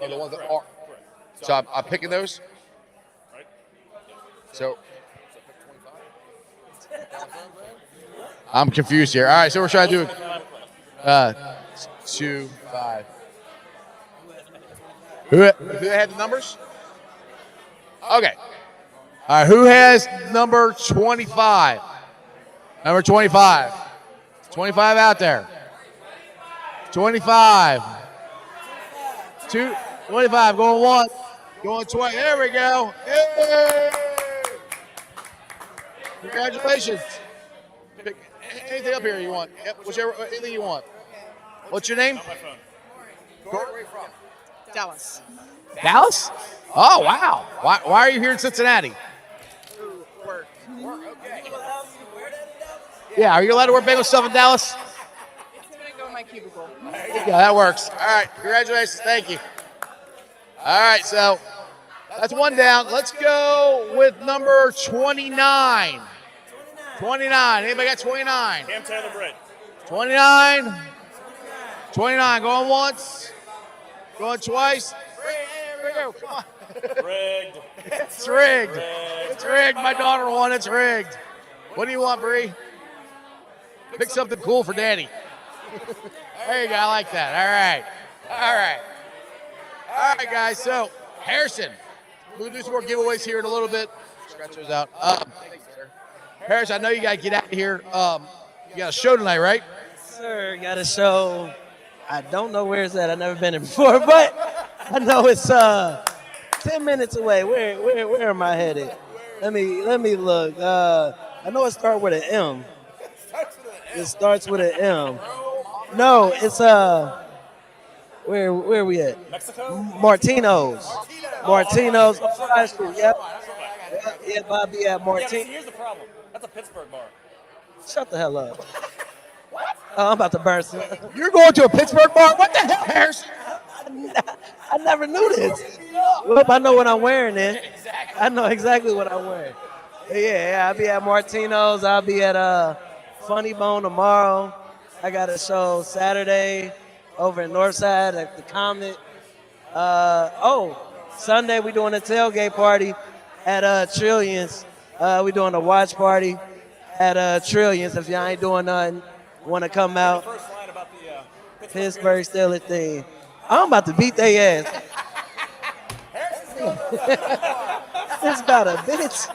Oh, the ones that are. So I'm picking those. Right? So I'm confused here. All right, so we're trying to do 2, 5. Who had the numbers? Okay. All right, who has number 25? Number 25. 25 out there. 25. 25, going 1, going 20. There we go. Yay! Congratulations. Pick anything up here you want. Yep, anything you want. What's your name? Where are we from? Dallas. Dallas? Oh, wow. Why are you here in Cincinnati? Work. Okay. Yeah, are you allowed to wear Bengals stuff in Dallas? It's going to go in my cubicle. Yeah, that works. All right, congratulations. Thank you. All right, so that's one down. Let's go with number 29. 29. Anybody got 29? Cam Taylor Britt. 29. 29. Going once. Going twice. There we go. Come on. Rigged. It's rigged. It's rigged. My daughter won. It's rigged. What do you want, Bree? Pick something cool for Daddy. There you go. I like that. All right. All right. All right, guys. So, Harrison, we'll do some more giveaways here in a little bit. Scratch those out. Harrison, I know you got to get out of here. You got a show tonight, right? Sir, got a show. I don't know where it's at. I've never been there before, but I know it's 10 minutes away. Where am I headed? Let me look. I know it starts with an M. It starts with an M. No, it's where are we at? Mexico? Martino's. Martino's on High Street. Yep. Yeah, Bobby at Yeah, Martino's. here's the problem. That's a Pittsburgh bar. Shut the hell up. Oh, I'm about to burn some. You're going to a Pittsburgh bar? What the hell, Harrison? I never knew this. Well, I know what I'm wearing then. I know exactly what I'm wearing. Yeah, I'll be at Martino's. I'll be at Funny Bone tomorrow. I got a show Saturday over in Northside at the Comet. Sunday we doing a tailgate party at Trillions. We doing a watch party at Trillions. If y'all ain't doing nothing, want to come out. First line about the Pittsburgh Steelers thing. I'm about to beat their ass. This about a bitch.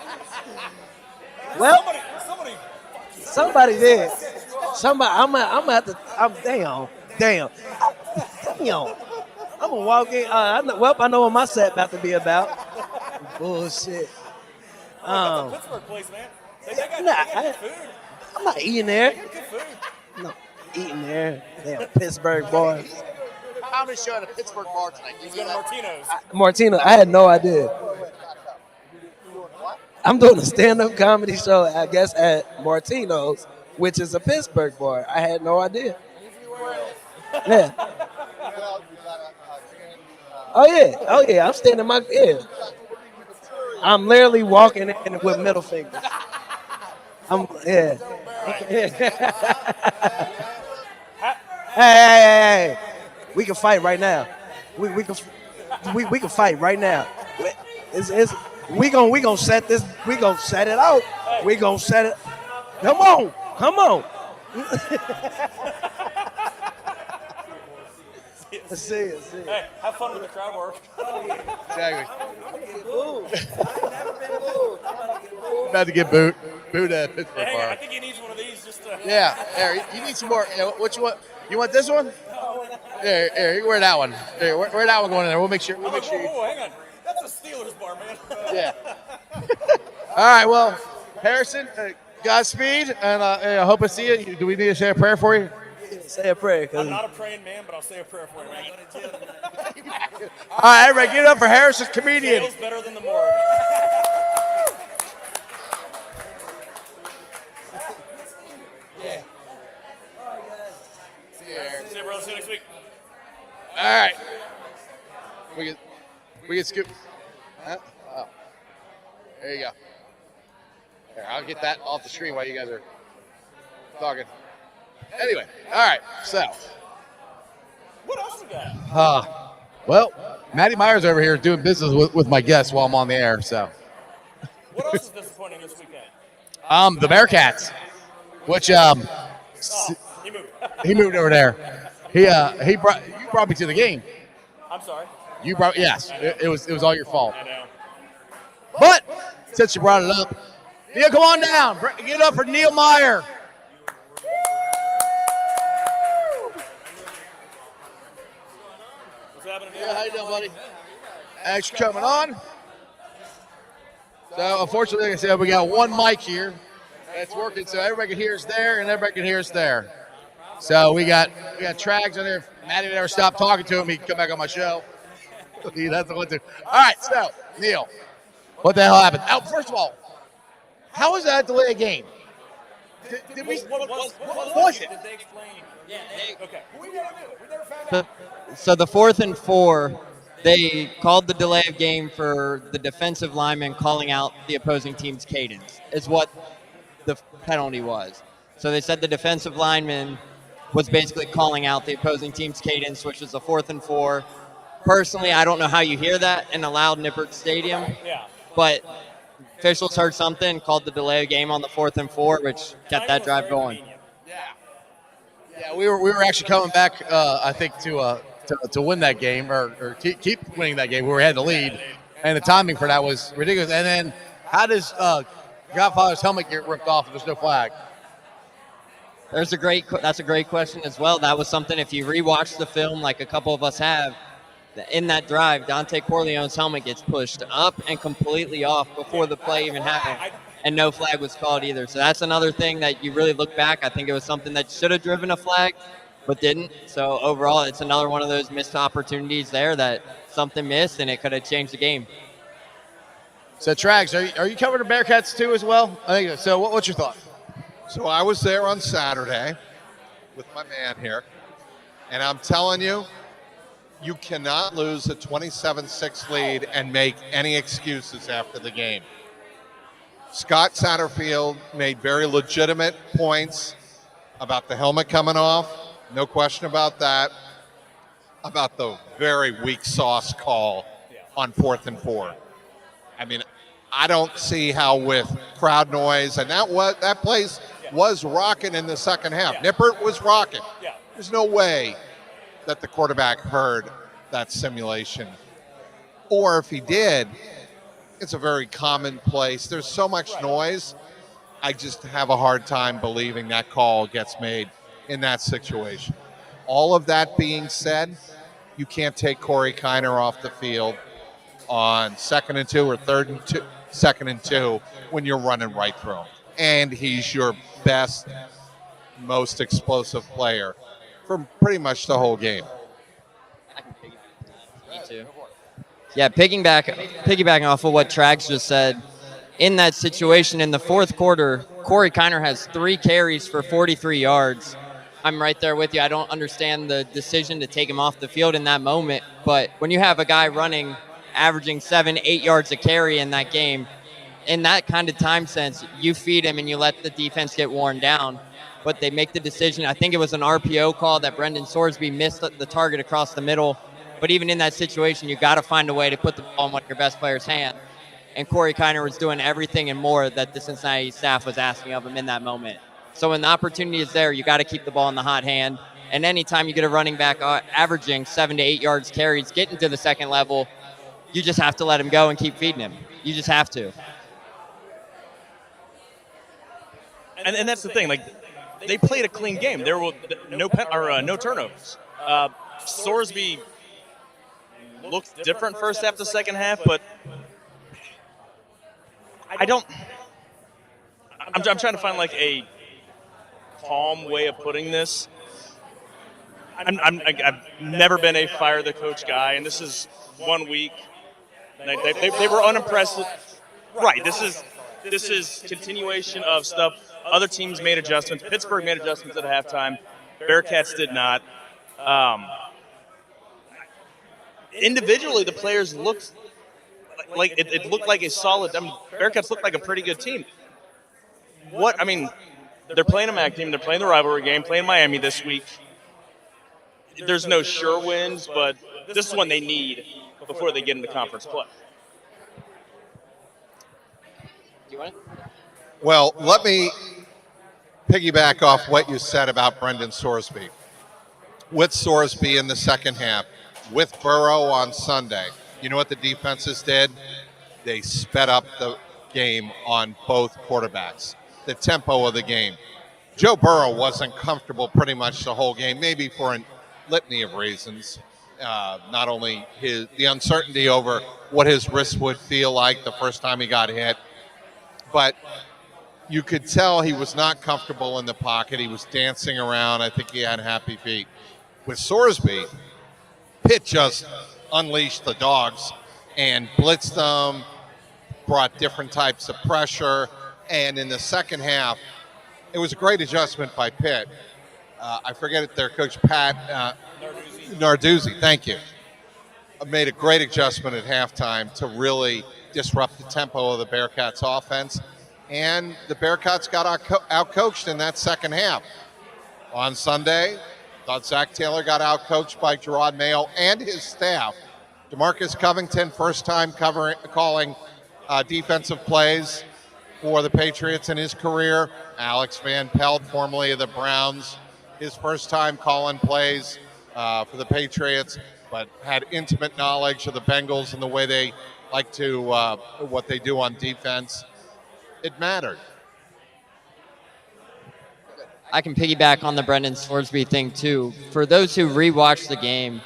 Well, somebody did. Somebody. I'm at the. Damn. I'm gonna walk in. I know what my set about to be about. Bullshit. Pittsburgh place, man. They got good food. I'm not eating there. Good food. I'm not eating there. Damn Pittsburgh boys. Comedy show at a Pittsburgh bar tonight. He's going to Martino's. Martino, I had no idea. I'm doing a stand-up comedy show, I guess, at Martino's, which is a Pittsburgh bar. I had no idea. Yeah. Oh yeah. I'm standing my I'm literally walking in with middle fingers. Hey. We can fight right now. We can fight right now. We gonna set this. We gonna set it out. We gonna set it. Come on. Let's see it. Hey, have fun with the crowd work. Exactly. About to get booed at Pittsburgh Hang on, I bar. think he needs one of these just to. Yeah, here, you need some more. What you want? You want this one? Here, you can wear that one. Here, wear that one going in there. We'll make sure. Whoa, hang on. That's a Steelers bar, man. Yeah. All right. Well, Harrison, Godspeed, and I hope I see you. Do we need to say a prayer for you? Say a prayer. I'm not a praying man, but I'll say a prayer for you, man. All right, everybody, get it up for Harrison, comedian. Jail's better than the morgue. See you, bro. See you next week. All right. We get scoop. Huh? Oh. There you go. Here, I'll get that off the screen while you guys are talking. Anyway, all right. So, What else we got? well, Matty Myers over here is doing business with my guests while I'm on the air. So, What else is disappointing this weekend? the Bearcats, which He moved. he moved over there. He brought me to the game. I'm sorry. Yes. It was all your fault. I know. But since you brought it up, Neil, come on down. Get it up for Neil Meyer. What's happening? Yeah, how you doing, buddy? Thanks for coming on. So, unfortunately, like I said, we got one mic here. It's working, so everybody can hear us there, and everybody can hear us there. So we got Trags on there. If Matty never stopped talking to him, he can come back on my show. That's the one too. All right, so Neil, what the hell happened? Oh, first of all, how was that delay a game? Did we? What was it? Did they explain? Yeah. Okay. We So the 4th and 4, they called the delay of game for the defensive lineman calling out the opposing team's cadence, is what the penalty was. So they said the defensive lineman was basically calling out the opposing team's cadence, which was a 4th and 4. Personally, I don't know how you hear that in a loud Nippert Stadium, but officials heard something, called the delay of game on the 4th and 4, which kept that drive going. Yeah, we were actually coming back, I think, to win that game or keep winning that game. We had the lead, and the timing for that was ridiculous. And then, how does Godfather's helmet get ripped off if there's no flag? That's a great question as well. That was something, if you rewatch the film, like a couple of us have, in that drive, Dante Corleone's helmet gets pushed up and completely off before the play even happened, and no flag was called either. So that's another thing that you really look back. I think it was something that should have driven a flag, but didn't. So overall, it's another one of those missed opportunities there that something missed, and it could have changed the game. So, Trags, are you covering the Bearcats too as well? I think so. What's your thought? So I was there on Saturday with my man here, and I'm telling you, you cannot lose a 27-6 lead and make any excuses after the game. Scott Satterfield made very legitimate points about the helmet coming off, no question about that. About the very weak sauce call on 4th and 4. I mean, I don't see how with crowd noise, and that place was rocking in the second half. Nippert was rocking. There's no way that the quarterback heard that simulation. Or if he did, it's a very common place. There's so much noise. I just have a hard time believing that call gets made in that situation. All of that being said, you can't take Corey Kiner off the field on 2nd and 2 or 2nd and 2 when you're running right through him. And he's your best, most explosive player for pretty much the whole game. Me too. Yeah, piggybacking off of what Trags just said, in that situation in the fourth quarter, Corey Kiner has 3 carries for 43 yards. I'm right there with you. I don't understand the decision to take him off the field in that moment, but when you have a guy running, averaging 7-8 yards a carry in that game, in that kind of time sense, you feed him and you let the defense get worn down. But they make the decision. I think it was an RPO call that Brendan Sorsby missed the target across the middle. But even in that situation, you got to find a way to put the ball in one of your best players' hand. And Corey Kiner was doing everything and more that the Cincinnati staff was asking of him in that moment. So when the opportunity is there, you got to keep the ball in the hot hand. And anytime you get a running back averaging 7 to 8 yards carries, getting to the second level, you just have to let him go and keep feeding him. You just have to. And that's the thing. Like, they played a clean game. There were no turnovers. Sorsby looked different first half to second half, but I'm trying to find like a calm way of putting this. I've never been a fire the coach guy, and this is 1 week. They were unimpressed. Right. This is continuation of stuff. Other teams made adjustments. Pittsburgh made adjustments at halftime. Bearcats did not. Individually, the players looked like it looked like a solid. I mean, Bearcats looked like a pretty good team. They're playing a MAC team. They're playing the rivalry game. Playing Miami this week. There's no sure wins, but this is one they need before they get into conference play. Do you want it? Well, let me piggyback off what you said about Brendan Sorsby. With Sorsby in the second half, with Burrow on Sunday, you know what the defenses did? They sped up the game on both quarterbacks, the tempo of the game. Joe Burrow wasn't comfortable pretty much the whole game, maybe for a litany of reasons. Not only the uncertainty over what his wrist would feel like the first time he got hit, but you could tell he was not comfortable in the pocket. He was dancing around. I think he had happy feet. With Sorsby, Pitt just unleashed the dogs and blitzed them, brought different types of pressure, and in the second half, it was a great adjustment by Pitt. I forget it, their coach, Pat Narduzzi, thank you, made a great adjustment at halftime to really disrupt the tempo of the Bearcats' offense. And the Bearcats got out-coached in that second half. On Sunday, thought Zach Taylor got out-coached by Gerard Mayo and his staff. DeMarcus Covington, first time calling defensive plays for the Patriots in his career. Alex Van Pelt, formerly of the Browns, his first time calling plays for the Patriots, but had intimate knowledge of the Bengals and the way they like to, what they do on defense. It mattered. I can piggyback on the Brendan Sorsby thing too. For those who rewatched the game,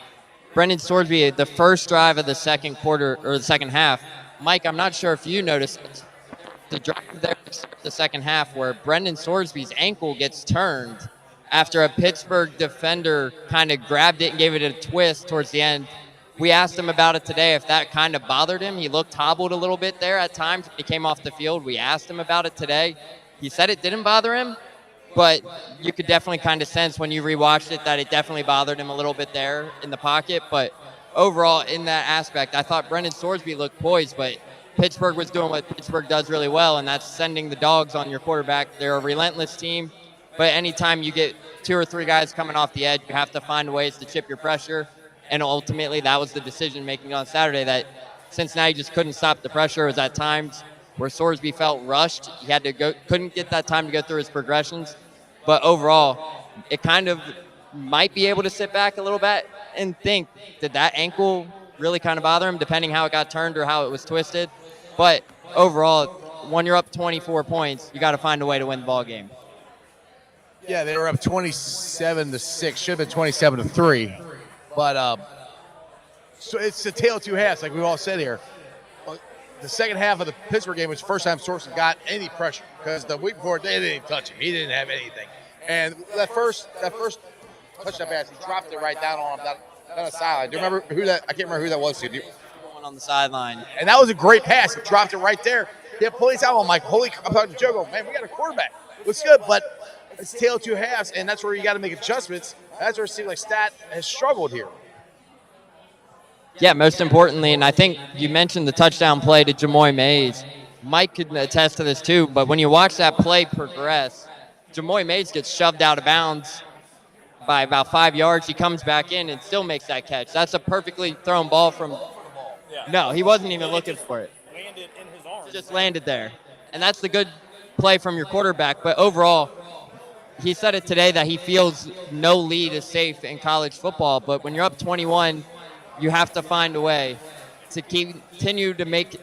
Brendan Sorsby, the first drive of the second quarter or the second half, Mike, I'm not sure if you noticed it, the drive there, the second half, where Brendan Sorsby's ankle gets turned after a Pittsburgh defender kind of grabbed it and gave it a twist towards the end. We asked him about it today, if that kind of bothered him. He looked hobbled a little bit there at times. He came off the field. We asked him about it today. He said it didn't bother him, but you could definitely kind of sense when you rewatched it that it definitely bothered him a little bit there in the pocket. But overall, in that aspect, I thought Brendan Sorsby looked poised, but Pittsburgh was doing what Pittsburgh does really well, and that's sending the dogs on your quarterback. They're a relentless team. But anytime you get 2 or 3 guys coming off the edge, you have to find ways to chip your pressure. And ultimately, that was the decision making on Saturday, that Cincinnati just couldn't stop the pressure. It was at times where Sorsby felt rushed. He had to go, couldn't get that time to go through his progressions. But overall, it kind of might be able to sit back a little bit and think, did that ankle really kind of bother him, depending how it got turned or how it was twisted. But overall, when you're up 24 points, you got to find a way to win the ball game. Yeah, they were up 27-6. Should have been 27-3. But so it's the tale of two halves, like we all said here. The second half of the Pittsburgh game was the first time Sorensen got any pressure, because the week before they didn't even touch him. He didn't have anything. And that first touchdown pass, he dropped it right down on him, down the sideline. Do you remember who that? I can't remember who that was. Going on the sideline. And that was a great pass. He dropped it right there. He had police out. I'm like, I'm talking to Joe, go, man, we got a quarterback. Looks good, but it's tail of two halves, and that's where you got to make adjustments. That's where it seems like Stat has struggled here. Yeah, most importantly, and I think you mentioned the touchdown play to Jamoy Mays. Mike could attest to this too, but when you watch that play progress, Jamoy Mays gets shoved out of bounds by about 5 yards. He comes back in and still makes that catch. That's a perfectly thrown ball from – no, he wasn't even looking for it. Landed in his arms. Just landed there. And that's the good play from your quarterback. But overall, he said it today that he feels no lead is safe in college football. But when you're up 21 – you have to find a way to continue to make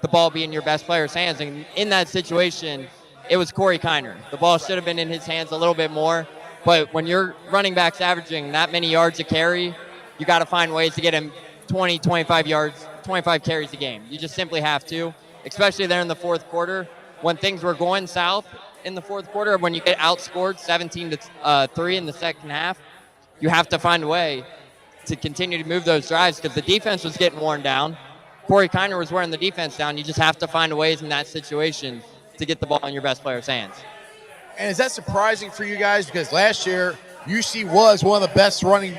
the ball be in your best player's hands. And in that situation, it was Corey Kiner. The ball should have been in his hands a little bit more. But when your running back's averaging that many yards a carry, you got to find ways to get him 20, 25 yards, 25 carries a game. You just simply have to, especially there in the fourth quarter. When things were going south in the fourth quarter, when you get outscored 17-3 in the second half, you have to find a way to continue to move those drives, because the defense was getting worn down. Corey Kiner was wearing the defense down. You just have to find ways in that situation to get the ball in your best player's hands. And is that surprising for you guys? Because last year, UC was one of the best running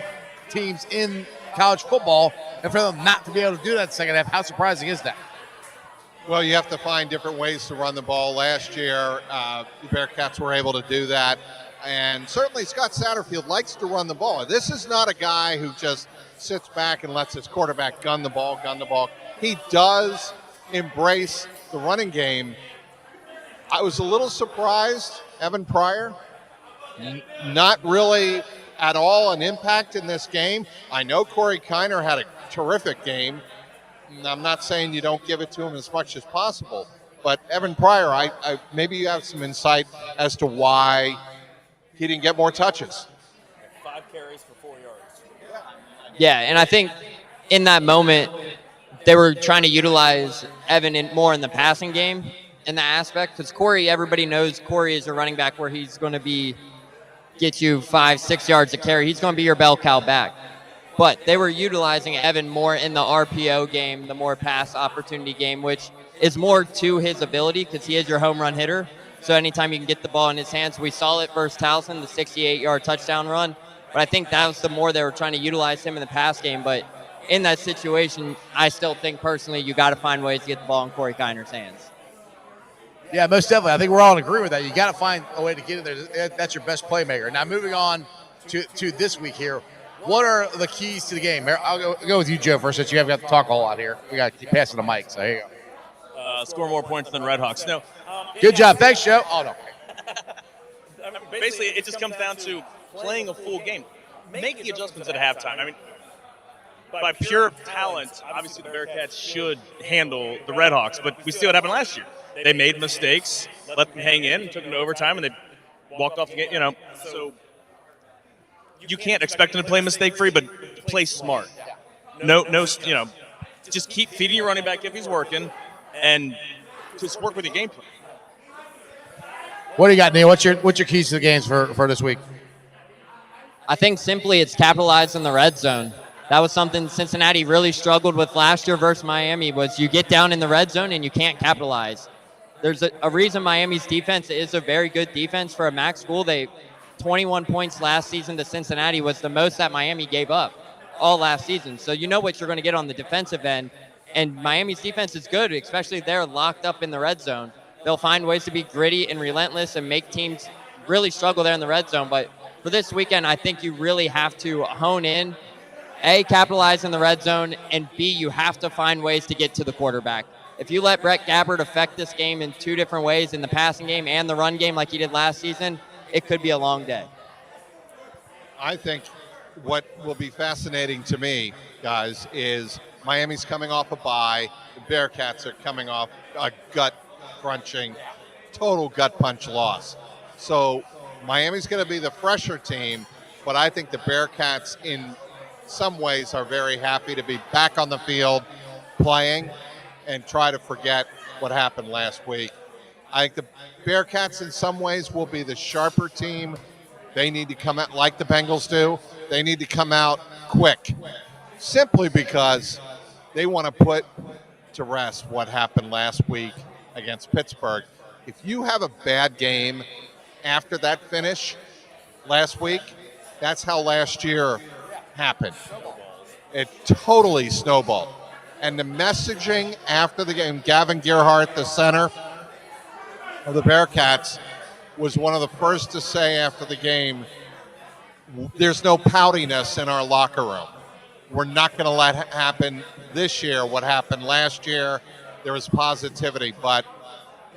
teams in college football, and for them not to be able to do that in the second half, how surprising is that? Well, you have to find different ways to run the ball. Last year, the Bearcats were able to do that. And certainly Scott Satterfield likes to run the ball. This is not a guy who just sits back and lets his quarterback gun the ball. He does embrace the running game. I was a little surprised, Evan Pryor, not really at all an impact in this game. I know Corey Kiner had a terrific game. I'm not saying you don't give it to him as much as possible. But Evan Pryor, I maybe you have some insight as to why he didn't get more touches. 5 carries for 4 yards. Yeah, and I think in that moment, they were trying to utilize Evan more in the passing game in that aspect, because Corey, everybody knows Corey is a running back where he's going to get you 5-6 yards a carry. He's going to be your bell cow back. But they were utilizing Evan more in the RPO game, the more pass opportunity game, which is more to his ability because he is your home run hitter. So anytime you can get the ball in his hands, we saw it versus Towson, the 68-yard touchdown run. But I think that was the more they were trying to utilize him in the pass game. But in that situation, I still think personally you got to find ways to get the ball in Corey Kiner's hands. Yeah, most definitely. I think we're all in agreement with that. You got to find a way to get in there. That's your best playmaker. Now, moving on to this week here, what are the keys to the game? I'll go with you, Joe, first, since you haven't got to talk a whole lot here. We got to keep passing the mic, so here you go. Score more points than Redhawks. No. Good job. Thanks, Joe. Oh, no. I mean, basically, it just comes down to playing a full game. Make the adjustments at halftime. I mean, by pure talent, obviously the Bearcats should handle the Redhawks, but we see what happened last year. They made mistakes, let them hang in, took them to overtime, and they walked off the game. So you can't expect them to play mistake-free, but play smart. No, just keep feeding your running back if he's working, and just work with your game plan. What do you got, Neil? What's your keys to the games for this week? I think simply it's capitalize in the red zone. That was something Cincinnati really struggled with last year versus Miami, was you get down in the red zone and you can't capitalize. There's a reason Miami's defense is a very good defense for a MAC school. 21 points last season to Cincinnati was the most that Miami gave up all last season. So you know what you're going to get on the defensive end. And Miami's defense is good, especially if they're locked up in the red zone. They'll find ways to be gritty and relentless and make teams really struggle there in the red zone. But for this weekend, I think you really have to hone in, A, capitalize in the red zone, and B, you have to find ways to get to the quarterback. If you let Brett Gabbert affect this game in two different ways, in the passing game and the run game like he did last season, it could be a long day. I think what will be fascinating to me, guys, is Miami's coming off a bye. The Bearcats are coming off a gut-crunching, total gut punch loss. So Miami's going to be the fresher team, but I think the Bearcats in some ways are very happy to be back on the field playing and try to forget what happened last week. I think the Bearcats in some ways will be the sharper team. They need to come out like the Bengals do. They need to come out quick, simply because they want to put to rest what happened last week against Pittsburgh. If you have a bad game after that finish last week, that's how last year happened. It totally snowballed. And the messaging after the game, Gavin Gerhardt, the center of the Bearcats, was one of the first to say after the game, there's no poutiness in our locker room. We're not going to let happen this year what happened last year. There was positivity, but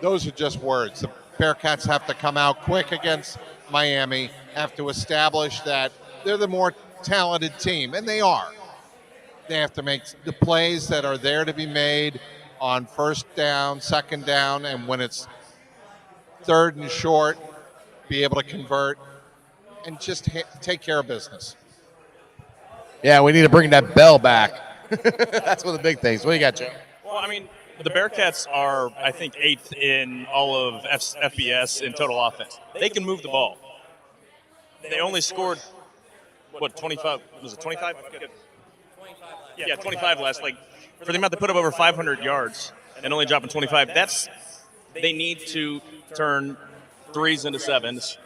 those are just words. The Bearcats have to come out quick against Miami, have to establish that they're the more talented team, and they are. They have to make the plays that are there to be made on first down, second down, and when it's third and short, be able to convert and just take care of business. Yeah, we need to bring that bell back. That's one of the big things. What do you got, Joe? Well, I mean, the Bearcats are, I think, 8th in all of FBS in total offense. They can move the ball. They only scored, 25? Was it 25? Yeah, 25 last. Like, for the amount they put up over 500 yards and only dropping 25, they need to turn threes into sevens.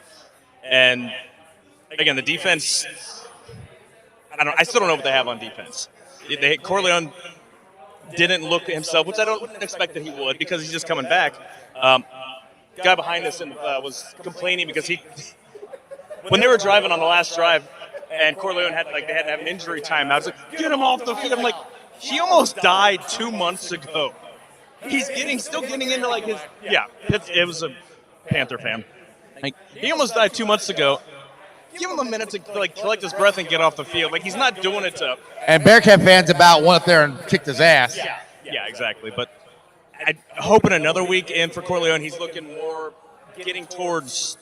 And again, the defense, I still don't know what they have on defense. Corleone didn't look at himself, which I wouldn't expect that he would because he's just coming back. Guy behind us was complaining because when they were driving on the last drive, and Corleone they had to have an injury timeout. I was like, get him off the field. I'm like, he almost died 2 months ago. He's still getting into like his it was a Panther fan. Like, he almost died 2 months ago. Give him a minute to collect his breath and get off the field. Like, he's not doing it to. And Bearcat fans went up there and kicked his ass. Yeah, exactly. But I hope in another week in for Corleone, he's looking more getting towards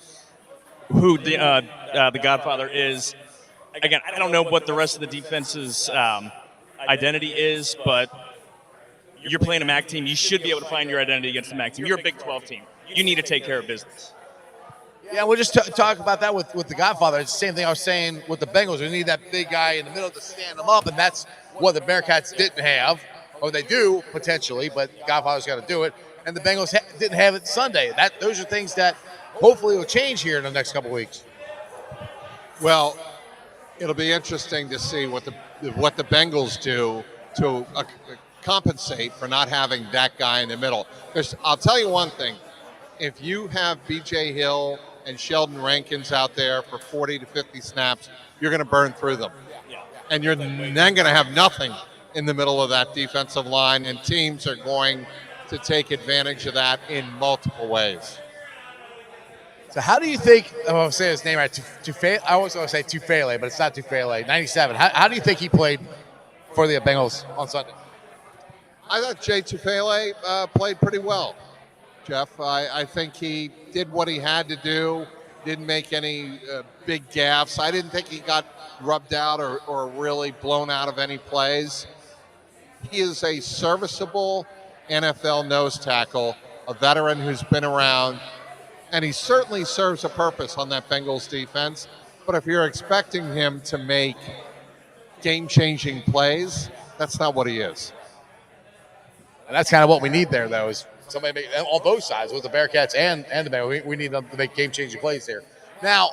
who the Godfather is. Again, I don't know what the rest of the defense's identity is, but you're playing a MAC team. You should be able to find your identity against the MAC team. You're a Big 12 team. You need to take care of business. Yeah, we'll just talk about that with the Godfather. It's the same thing I was saying with the Bengals. We need that big guy in the middle to stand them up, and that's what the Bearcats didn't have. Or they do, potentially, but Godfather's got to do it. And the Bengals didn't have it Sunday. Those are things that hopefully will change here in the next couple weeks. Well, it'll be interesting to see what the Bengals do to compensate for not having that guy in the middle. Because I'll tell you one thing. If you have B.J. Hill and Sheldon Rankins out there for 40 to 50 snaps, you're going to burn through them. And you're then going to have nothing in the middle of that defensive line, and teams are going to take advantage of that in multiple ways. So how do you think – I'll say his name right. I always want to say Tufele, but it's not Tufele. 97. How do you think he played for the Bengals on Sunday? I thought Jay Tufele played pretty well, Jeff. I think he did what he had to do, didn't make any big gaffes. I didn't think he got rubbed out or really blown out of any plays. He is a serviceable NFL nose tackle, a veteran who's been around, and he certainly serves a purpose on that Bengals defense. But if you're expecting him to make game-changing plays, that's not what he is. And that's kind of what we need there, though, is somebody on both sides, with the Bearcats and the Bengals. We need them to make game-changing plays here. Now,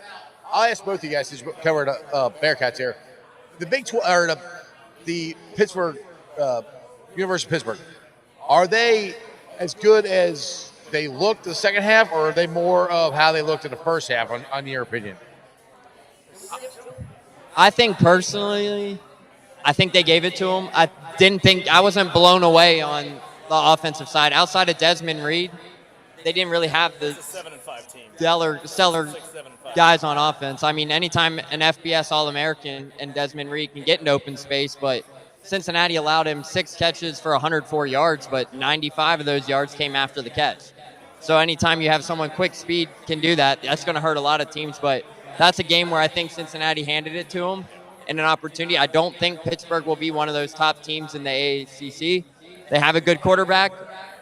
I'll ask both of you guys, since you covered Bearcats here. The Big 12, or the Pittsburgh, University of Pittsburgh, are they as good as they looked the second half, or are they more of how they looked in the first half, on your opinion? I think personally, I think they gave it to him. I wasn't blown away on the offensive side. Outside of Desmond Reed, they didn't really have the 7-5 team. stellar guys on offense. I mean, anytime an FBS All-American and Desmond Reed can get in open space, but Cincinnati allowed him 6 catches for 104 yards, but 95 of those yards came after the catch. So anytime you have someone quick speed can do that, that's going to hurt a lot of teams. But that's a game where I think Cincinnati handed it to them and an opportunity. I don't think Pittsburgh will be one of those top teams in the AACC. They have a good quarterback,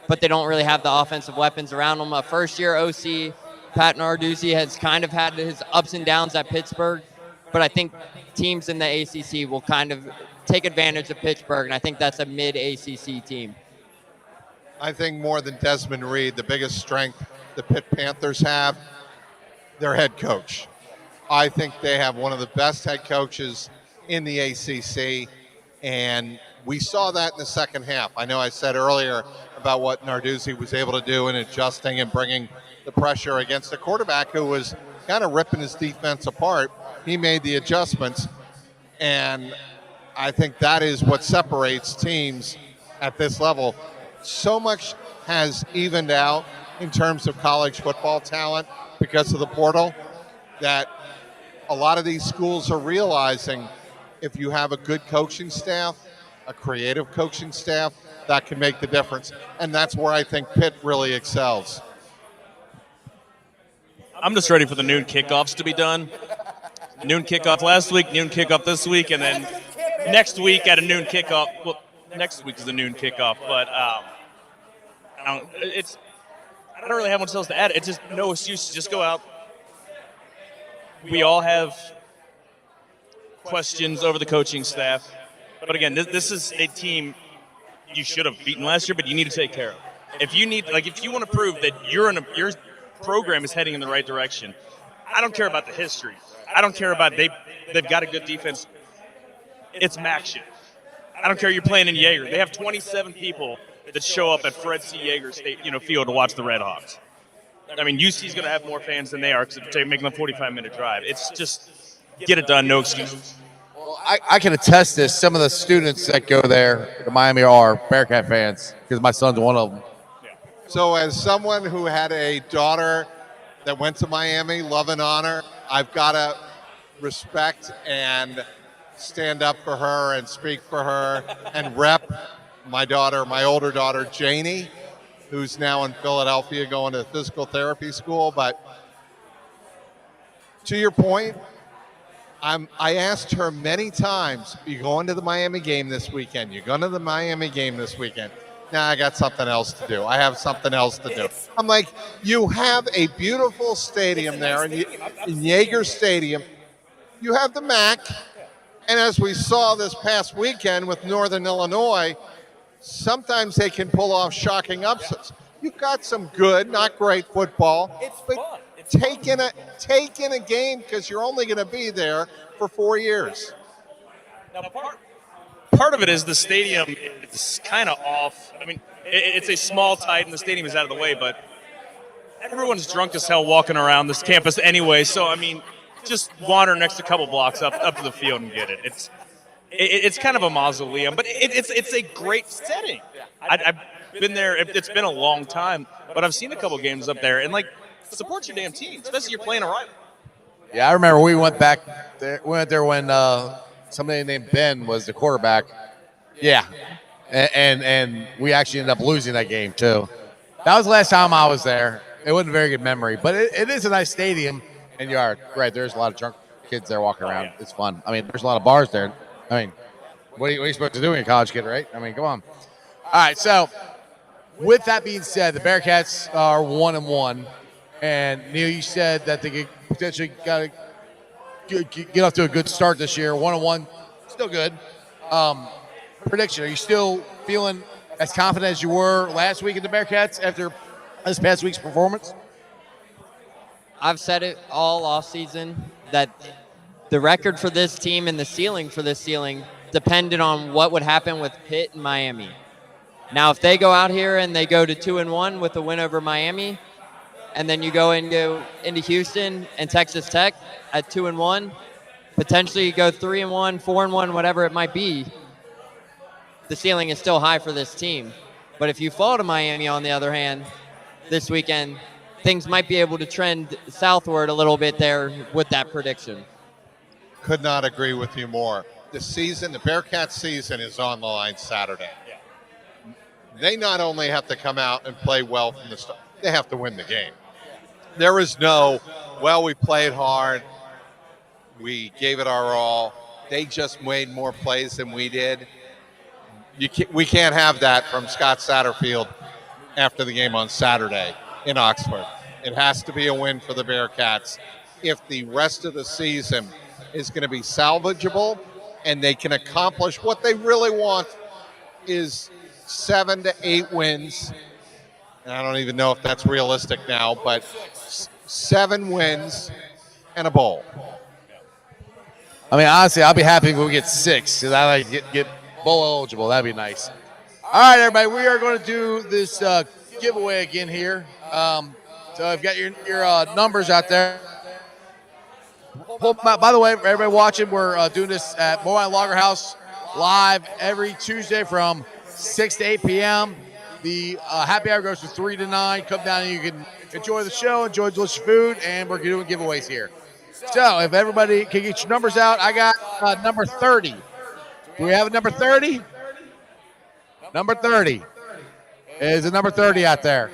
but they don't really have the offensive weapons around them. A first-year OC, Pat Narduzzi, has kind of had his ups and downs at Pittsburgh, but I think teams in the ACC will kind of take advantage of Pittsburgh, and I think that's a mid-ACC team. I think more than Desmond Reed, the biggest strength the Pitt Panthers have, their head coach. I think they have one of the best head coaches in the ACC, and we saw that in the second half. I know I said earlier about what Narduzzi was able to do in adjusting and bringing the pressure against a quarterback who was kind of ripping his defense apart. He made the adjustments, and I think that is what separates teams at this level. So much has evened out in terms of college football talent because of the portal that a lot of these schools are realizing if you have a good coaching staff, a creative coaching staff, that can make the difference. And that's where I think Pitt really excels. I'm just ready for the noon kickoffs to be done. Noon kickoff last week, noon kickoff this week, and then next week at a noon kickoff. Well, next week is the noon kickoff, but I don't really have much else to add. It's just no excuse. Just go out. We all have questions over the coaching staff, but again, this is a team you should have beaten last year, but you need to take care of. If you want to prove that your program is heading in the right direction, I don't care about the history. I don't care about they've got a good defense. It's Mac shit. I don't care you're playing in Jaeger. They have 27 people that show up at Fred C. Jaeger Field to watch the Red Hawks. I mean, UC's going to have more fans than they are because they're making a 45-minute drive. It's just get it done, no excuses. Well, I can attest this. Some of the students that go there to Miami are Bearcat fans because my son's one of them. So as someone who had a daughter that went to Miami, love and honor, I've got to respect and stand up for her and speak for her and rep my older daughter, Janie, who's now in Philadelphia going to physical therapy school. But to your point, I asked her many times, you going to the Miami game this weekend? You're going to the Miami game this weekend? Nah, I got something else to do. I have something else to do. I'm like, you have a beautiful stadium there in Jaeger Stadium. You have the MAC. And as we saw this past weekend with Northern Illinois, sometimes they can pull off shocking upsets. You've got some good, not great football. It's but fun. take in a game because you're only going to be there for 4 years. Now, part of it is the stadium is kind of off. I mean, it's a small, tight, and the stadium is out of the way, but everyone's drunk as hell walking around this campus anyway. So, I mean, just wander next a couple blocks up to the field and get it. It's kind of a mausoleum, but it's a great setting. I've been there. It's been a long time, but I've seen a couple games up there, and support your damn team, especially you're playing a rival. Yeah, I remember we went back there. We went there when somebody named Ben was the quarterback. Yeah, and we actually ended up losing that game too. That was the last time I was there. It wasn't a very good memory, but it is a nice stadium. And you are right. There's a lot of drunk kids there walking around. It's fun. I mean, there's a lot of bars there. I mean, what are you supposed to do when you're a college kid, right? I mean, come on. All right. So, with that being said, the Bearcats are 1-1, and Neil, you said that they could potentially got to get off to a good start this year. 1-1, still good. Prediction: are you still feeling as confident as you were last week in the Bearcats after this past week's performance? I've said it all offseason that the record for this team and the ceiling for this ceiling depended on what would happen with Pitt and Miami. Now, if they go out here and they go to 2-1 with a win over Miami, and then you go into Houston and Texas Tech at 2-1, potentially you go 3-1, 4-1, whatever it might be, the ceiling is still high for this team. But if you fall to Miami, on the other hand, this weekend, things might be able to trend southward a little bit there with that prediction. Could not agree with you more. The Bearcats season is on the line Saturday. They not only have to come out and play well from the start, they have to win the game. There is no, well, we played hard, we gave it our all, they just made more plays than we did. We can't have that from Scott Satterfield after the game on Saturday in Oxford. It has to be a win for the Bearcats if the rest of the season is going to be salvageable and they can accomplish what they really want is 7 to 8 wins. And I don't even know if that's realistic now, but 7 wins and a bowl. I mean, honestly, I'll be happy if we get 6 because I like to get bowl eligible. That'd be nice. All right, everybody, we are going to do this giveaway again here. So I've got your numbers out there. By the way, for everybody watching, we're doing this at Moerlein Lager House live every Tuesday from 6 to 8 p.m. The happy hour goes from 3 to 9. Come down and you can enjoy the show, enjoy delicious food, and we're doing giveaways here. So if everybody can get your numbers out, I got number 30. Do we have a number 30? Number 30. Is a number 30 out there?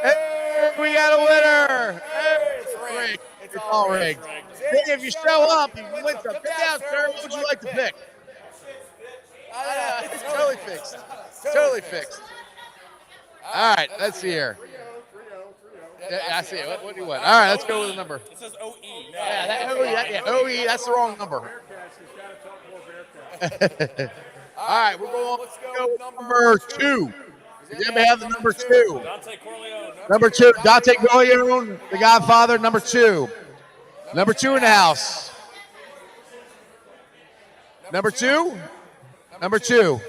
Hey, we got a winner. Hey, it's rigged. It's all rigged. Hey, if you show up, you can win some. Pick out, sir. What would you like to pick? It's totally fixed. Totally fixed. All right, let's see here. Yeah, I see it. What do you want? All right, let's go with the number. It says OE. Yeah, OE, that's the wrong number. All right, we're going. Let's go with number 2. Does anybody have the number 2? Dante Corleone. Number 2, Dante Corleone, the Godfather. Number 2. Number 2 in the house. Number 2. Number 2.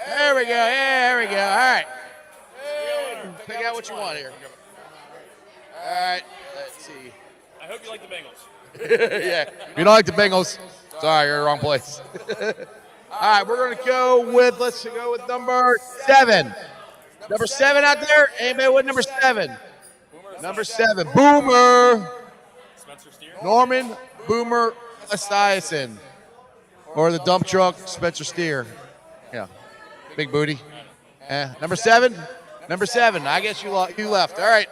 There we go. There we go. All right. Pick out what you want here. All right. Let's see. I hope you like the Bengals. Yeah. If you don't like the Bengals, sorry, you're in the wrong place. All right, we're going to let's go with number 7. Number 7 out there. Anybody with number 7? Number 7. Boomer. Spencer Steer. Norman Boomer Esiason. Or the dump truck, Spencer Steer. Yeah. Big booty. Number 7? Number 7. I guess you left. All right.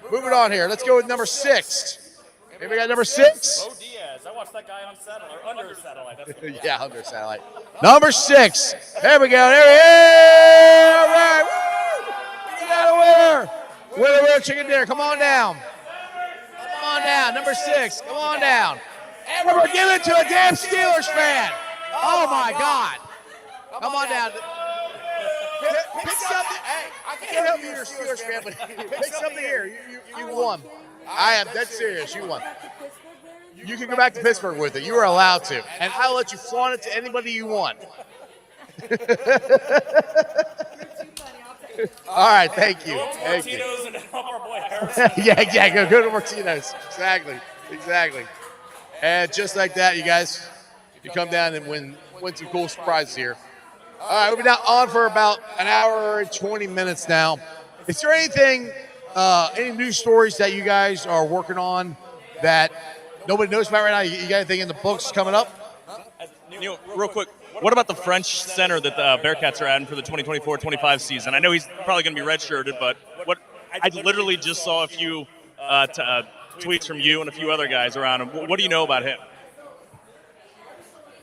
Moving on here. Let's go with number 6. Maybe we got number 6? Bo Diaz. I watched that guy on satellite, or under satellite. That's Yeah, under satellite. Number 6. There we go. There he is. All right. Woo! We got a winner. Winner, chicken dinner. Come on down. Come on down. Number 6. Come on down. And we're giving it to a damn Steelers fan. Oh, my God. Come on down. Pick something. Hey, I can't help you, you're a Steelers fan, but pick something here. You won. I am dead serious. You won. You can go back to Pittsburgh with it. You are allowed to. And I'll let you flaunt it to anybody you want. All right, thank you. Thank you. Martino's and help our boy Harrison. yeah, go to Martino's. Exactly. And just like that, you guys, you come down and win some cool surprises here. All right, we've been on for about an hour and 20 minutes now. Is there anything, any news stories that you guys are working on that nobody knows about right now? You got anything in the books coming up? Neil, real quick, what about the French center that the Bearcats are adding for the 2024-25 season? I know he's probably going to be redshirted, but I literally just saw a few tweets from you and a few other guys around him. What do you know about him?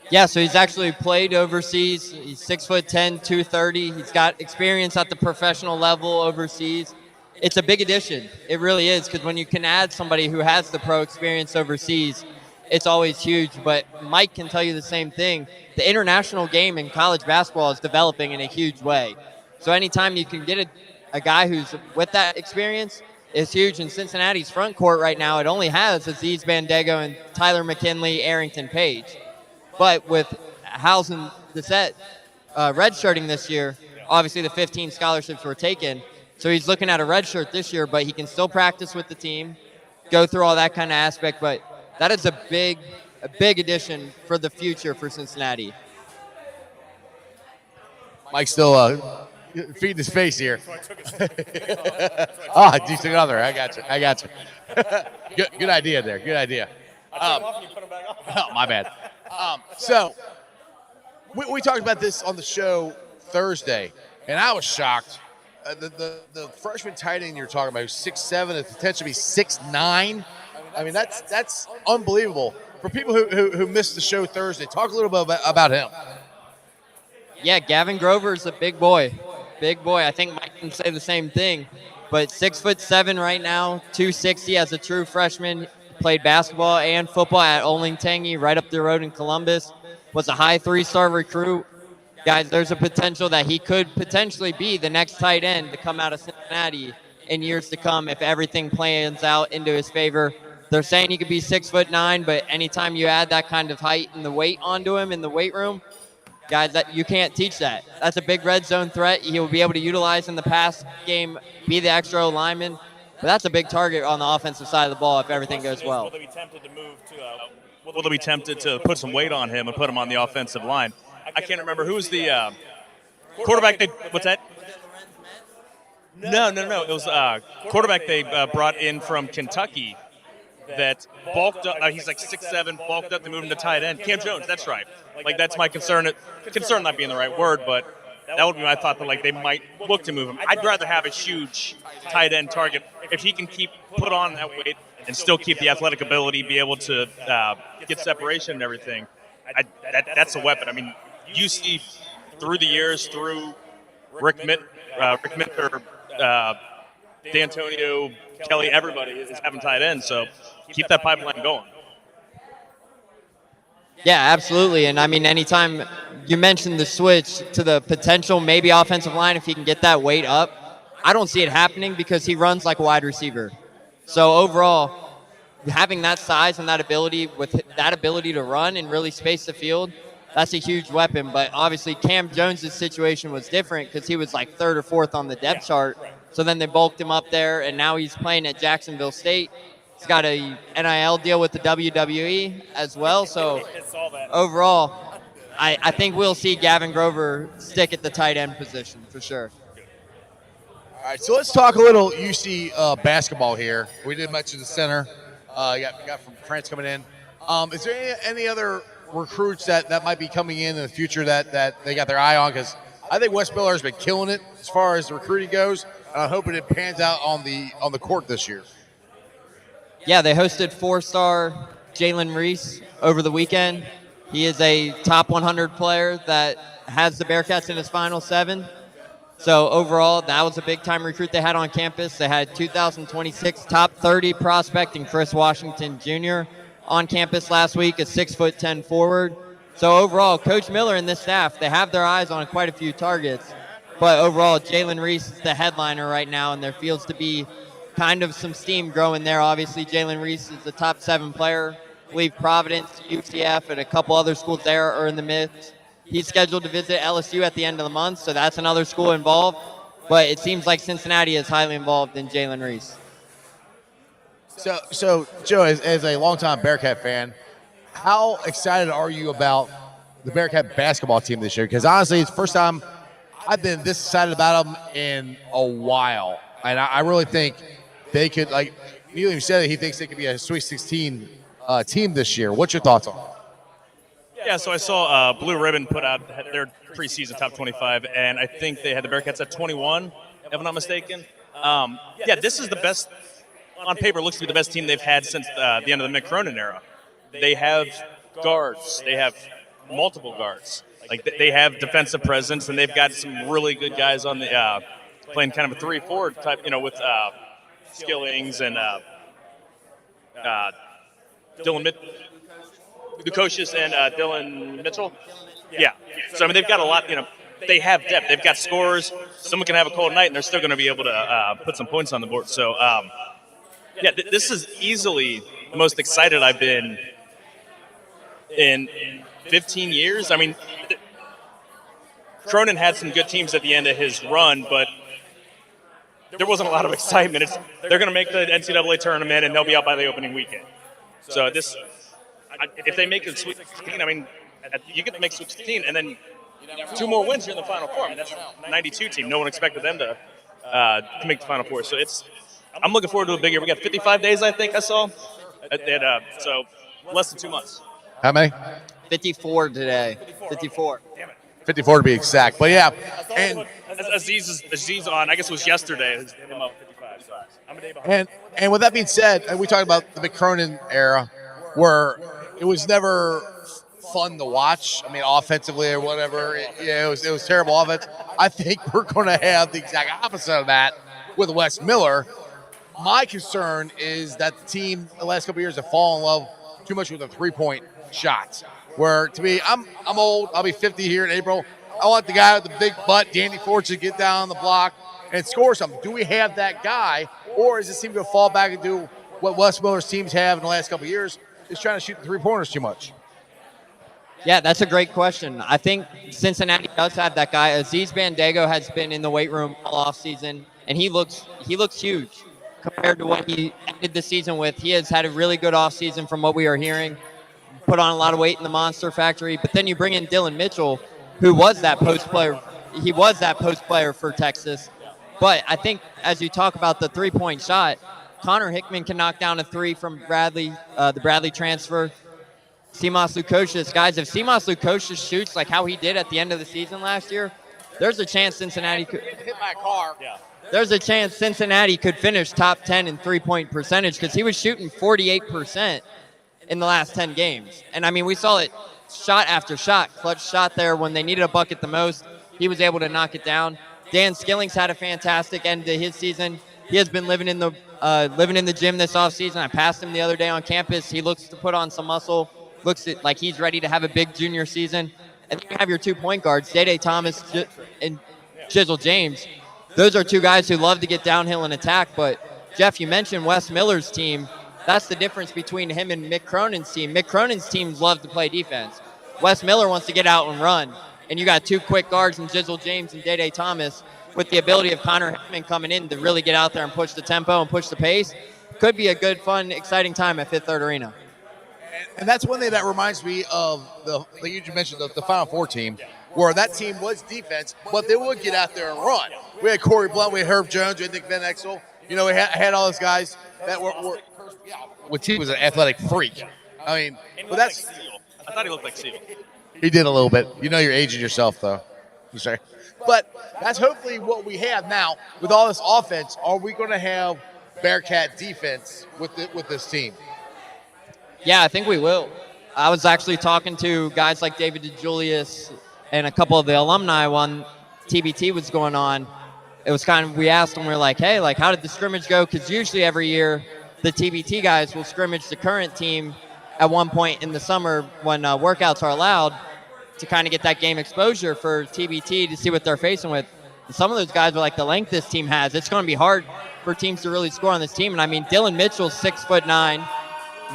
Yeah, so he's actually played overseas. He's 6'10", 230. He's got experience at the professional level overseas. It's a big addition. It really is, because when you can add somebody who has the pro experience overseas, it's always huge. But Mike can tell you the same thing. The international game in college basketball is developing in a huge way. So anytime you can get a guy who's with that experience, it's huge. In Cincinnati's front court right now, it only has Aziz Bandego and Tyler McKinley, Arrington Page. But with Howes and Dissett redshirting this year, obviously the 15 scholarships were taken. So he's looking at a red shirt this year, but he can still practice with the team, go through all that kind of aspect. But that is a big addition for the future for Cincinnati. Mike's still feeding his face here. Oh, you took another. I got you. Good idea there. Good idea. Oh, my bad. So we talked about this on the show Thursday, and I was shocked. The freshman tight end you're talking about, who's 6'7", and potentially 6'9". I mean, that's unbelievable. For people who missed the show Thursday, talk a little bit about him. Yeah, Gavin Grover is a big boy. Big boy. I think Mike can say the same thing. But 6'7" right now, 260 as a true freshman. Played basketball and football at Olentangy right up the road in Columbus. Was a high 3-star recruit. Guys, there's a potential that he could potentially be the next tight end to come out of Cincinnati in years to come if everything plans out into his favor. They're saying he could be 6'9", but anytime you add that kind of height and the weight onto him in the weight room, guys, that you can't teach that. That's a big red zone threat. He will be able to utilize in the pass game, be the extra lineman. But that's a big target on the offensive side of the ball if everything goes well. Will they be tempted to move to? Will they be tempted to put some weight on him and put him on the offensive line? I can't remember who's the quarterback. What's that? No. It was quarterback they brought in from Kentucky that bulked up. He's like 6'7", bulked up to move him to tight end. Cam Jones, that's right. Like, that's my concern. Concern not being the right word, but that would be my thought that, like, they might look to move him. I'd rather have a huge tight end target. If he can put on that weight and still keep the athletic ability, be able to get separation and everything, that's a weapon. I mean, you see through the years, through Rick Minter, D'Antonio, Kelly, everybody is having tight ends, so keep that pipeline going. Yeah, absolutely. And I mean, anytime you mentioned the switch to the potential maybe offensive line, if he can get that weight up, I don't see it happening because he runs like a wide receiver. So overall, having that size and that ability to run and really space the field, that's a huge weapon. But obviously Cam Jones' situation was different because he was like third or fourth on the depth chart. So then they bulked him up there, and now he's playing at Jacksonville State. He's got a NIL deal with the WWE as well. So overall, I think we'll see Gavin Grover stick at the tight end position for sure. All right, so let's talk a little UC basketball here. We did mention the center. You got from France coming in. Is there any other recruits that might be coming in the future that they got their eye on? Because I think West Miller has been killing it as far as the recruiting goes, and I'm hoping it pans out on the court this year. Yeah, they hosted 4-star Jalen Reese over the weekend. He is a top 100 player that has the Bearcats in his final 7. So overall, that was a big-time recruit they had on campus. They had 2026 top 30 prospect in Chris Washington Jr. on campus last week, a 6'10" forward. So overall, Coach Miller and this staff, they have their eyes on quite a few targets. But overall, Jalen Reese is the headliner right now, and there feels to be kind of some steam growing there. Obviously, Jalen Reese is the top 7 player. I believe Providence, UCF, and a couple other schools there are in the mix. He's scheduled to visit LSU at the end of the month, so that's another school involved. But it seems like Cincinnati is highly involved in Jalen Reese. So Joe, as a longtime Bearcat fan, how excited are you about the Bearcat basketball team this year? Because honestly, it's the first time I've been this excited about them in a while. And I really think they could, like Neil even said, that he thinks they could be a Sweet 16 team this year. What's your thoughts on it? Yeah, so I saw Blue Ribbon put out their preseason top 25, and I think they had the Bearcats at 21, if I'm not mistaken. Yeah, this is the best, on paper, looks to be the best team they've had since the end of the Mick Cronin era. They have guards. They have multiple guards. Like, they have defensive presence, and they've got some really good guys on the playing kind of a 3-4 type, with Skillings and Dylan Lukosius and Dylan Mitchell. Yeah. So, I mean, they've got a lot, they have depth. They've got scores. Someone can have a cold night, and they're still going to be able to put some points on the board. So, yeah, this is easily the most excited I've been in 15 years. I mean, Cronin had some good teams at the end of his run, but there wasn't a lot of excitement. They're going to make the NCAA tournament, and they'll be out by the opening weekend. So if they make it Sweet 16, I mean, you get to make Sweet 16, and then 2 more wins, you're in the Final Four. I mean, that's a 92 team. No one expected them to make the Final Four. So I'm looking forward to a big year. We got 55 days, I think I saw. So less than 2 months. How many? 54 today. 54. 54 to be exact. But yeah, and Aziz on, I guess it was yesterday. Him up 55. So I'm a day behind. and with that being said, and we talked about the McCronin era, where it was never fun to watch. I mean, offensively or whatever, it was terrible offense. I think we're going to have the exact opposite of that with Wes Miller. My concern is that the team the last couple of years have fallen in love too much with the 3-point shots. Where to me, I'm old. I'll be 50 here in April. I want the guy with the big butt, Danny Fortune, to get down on the block and score something. Do we have that guy, or does it seem to fall back and do what Wes Miller's teams have in the last couple of years, is trying to shoot the 3-pointers too much? Yeah, that's a great question. I think Cincinnati does have that guy. Aziz Bandago has been in the weight room all offseason, and he looks huge compared to what he ended the season with. He has had a really good offseason from what we are hearing. Put on a lot of weight in the Monster Factory, but then you bring in Dylan Mitchell, who was that post player. He was that post player for Texas. But I think as you talk about the 3-point shot, Connor Hickman can knock down a 3 from Bradley, the Bradley transfer. Simas Lukosius, guys, if Simas Lukosius shoots like how he did at the end of the season last year, there's a chance Cincinnati could hit my car. Yeah. There's a chance Cincinnati could finish top 10 in 3-point percentage because he was shooting 48% in the last 10 games. And, I mean, we saw it shot after shot, clutch shot there when they needed a bucket the most. He was able to knock it down. Dan Skilling's had a fantastic end to his season. He has been living in the gym this offseason. I passed him the other day on campus. He looks to put on some muscle, looks like he's ready to have a big junior season. And then you have your 2 point guards, Day Thomas and Jizzle James. Those are 2 guys who love to get downhill and attack. But, Jeff, you mentioned Wes Miller's team. That's the difference between him and Mick Cronin's team. Mick Cronin's teams love to play defense. Wes Miller wants to get out and run. And you got 2 quick guards in Jizzle James and Day Thomas with the ability of Connor Hickman coming in to really get out there and push the tempo and push the pace. Could be a good, fun, exciting time at Fifth Third Arena. And that's one thing that reminds me of like you mentioned, the Final Four team, where that team was defense, but they would get out there and run. We had Corey Blunt, we had Herb Jones, we had Nick Van Exel. You know, we had all those guys that were when he was an athletic freak. I mean, but that's. I thought he looked like Seal. He did a little bit. You know, you're aging yourself, though. I'm sorry. But that's hopefully what we have now with all this offense. Are we going to have Bearcat defense with this team? Yeah, I think we will. I was actually talking to guys like David DeJulius and a couple of the alumni when TBT was going on. It was we asked them, we were like, hey, how did the scrimmage go? Because usually every year the TBT guys will scrimmage the current team at one point in the summer when workouts are allowed to kind of get that game exposure for TBT to see what they're facing with. And some of those guys are like, the length this team has, it's going to be hard for teams to really score on this team. And I mean, Dylan Mitchell's 6'9",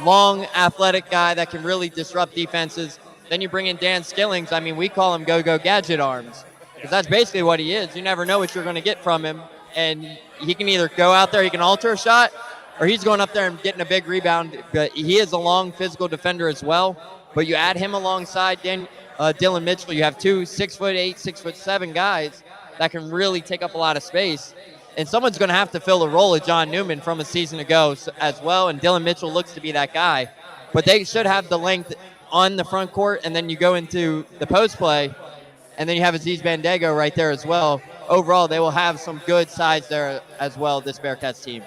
long, athletic guy that can really disrupt defenses. Then you bring in Dan Skillings. I mean, we call him go-go gadget arms because that's basically what he is. You never know what you're going to get from him. And he can either go out there, he can alter a shot, or he's going up there and getting a big rebound. But he is a long physical defender as well. But you add him alongside Dylan Mitchell, you have 2 6'8", 6'7" guys that can really take up a lot of space. And someone's going to have to fill the role of John Newman from a season ago as well. And Dylan Mitchell looks to be that guy. But they should have the length on the front court, and then you go into the post play, and then you have Aziz Bandago right there as well. Overall, they will have some good size there as well, this Bearcats team.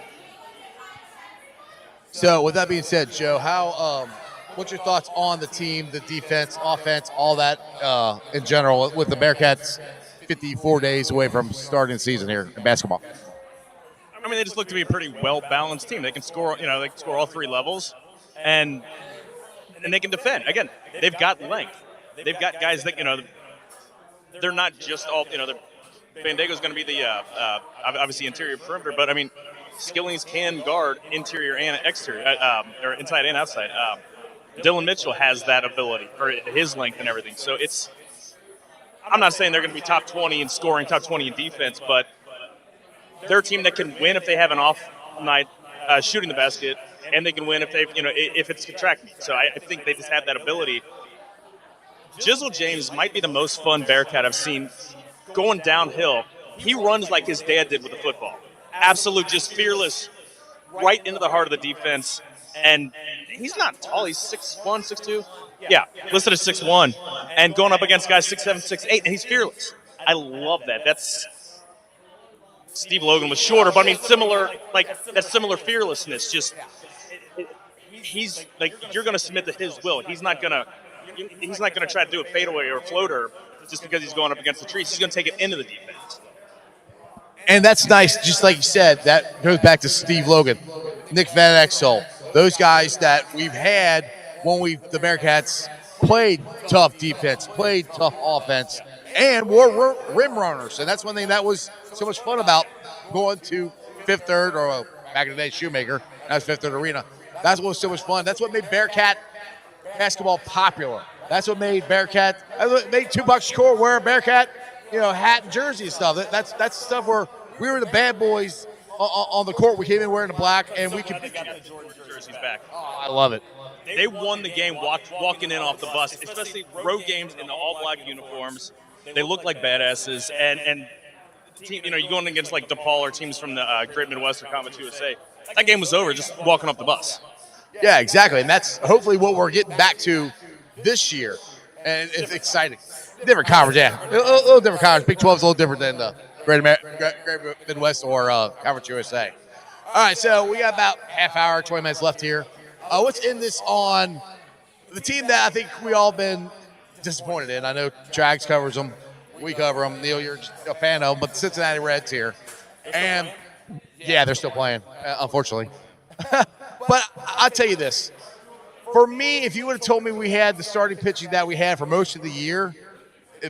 So with that being said, Joe, what's your thoughts on the team, the defense, offense, all that in general with the Bearcats 54 days away from starting the season here in basketball? I mean, they just look to be a pretty well-balanced team. They can score, they can score all 3 levels, and they can defend. Again, they've got length. They've got guys that, they're not just all, Bandago's going to be the, obviously, interior perimeter, but, I mean, Skillings can guard interior and exterior, or inside and outside. Dylan Mitchell has that ability, or his length and everything. So I'm not saying they're going to be top 20 in scoring, top 20 in defense, but they're a team that can win if they have an off night shooting the basket, and they can win if if it's track meet. So I think they just have that ability. Jizzle James might be the most fun Bearcat I've seen going downhill. He runs like his dad did with the football. Absolute, just fearless, right into the heart of the defense. And he's not tall. He's 6'1", 6'2". Yeah, listed as 6'1", and going up against guys 6'7", 6'8", and he's fearless. I love that. That's Steve Logan was shorter, but I mean similar, like that similar fearlessness. Just he's like you're going to submit to his will. He's not going to try to do a fadeaway or a floater just because he's going up against the trees. He's going to take it into the defense. And that's nice, just like you said, that goes back to Steve Logan, Nick Van Exel, those guys that we've had when the Bearcats played tough defense, played tough offense, and were rim runners. And that's one thing that was so much fun about going to Fifth Third, or back in the day, Shoemaker. That was Fifth Third Arena. That's what was so much fun. That's what made Bearcat basketball popular. That's what made Bearcat, made $2 score, wear a Bearcat, hat and jersey and stuff. That's stuff where we were the bad boys on the court. We came in wearing the black, and we could. They got the Jordan jerseys back. Oh, I love it. They won the game walking in off the bus, especially road games in the all-black uniforms. They look like badasses, and team, you're going against like DePaul or teams from the Great Midwest or Conference USA. That game was over just walking off the bus. Yeah, exactly, and that's hopefully what we're getting back to this year, and it's exciting. Different conference, yeah, a little different conference. Big 12 is a little different than the Great Midwest or Conference USA. All right, so we got about half hour, 20 minutes left here. Let's end this on the team that I think we all been disappointed in. I know Trags covers them. We cover them. Neil, you're a fan of them, but the Cincinnati Reds here. And, yeah, they're still playing, unfortunately. But I'll tell you this. For me, if you would have told me we had the starting pitching that we had for most of the year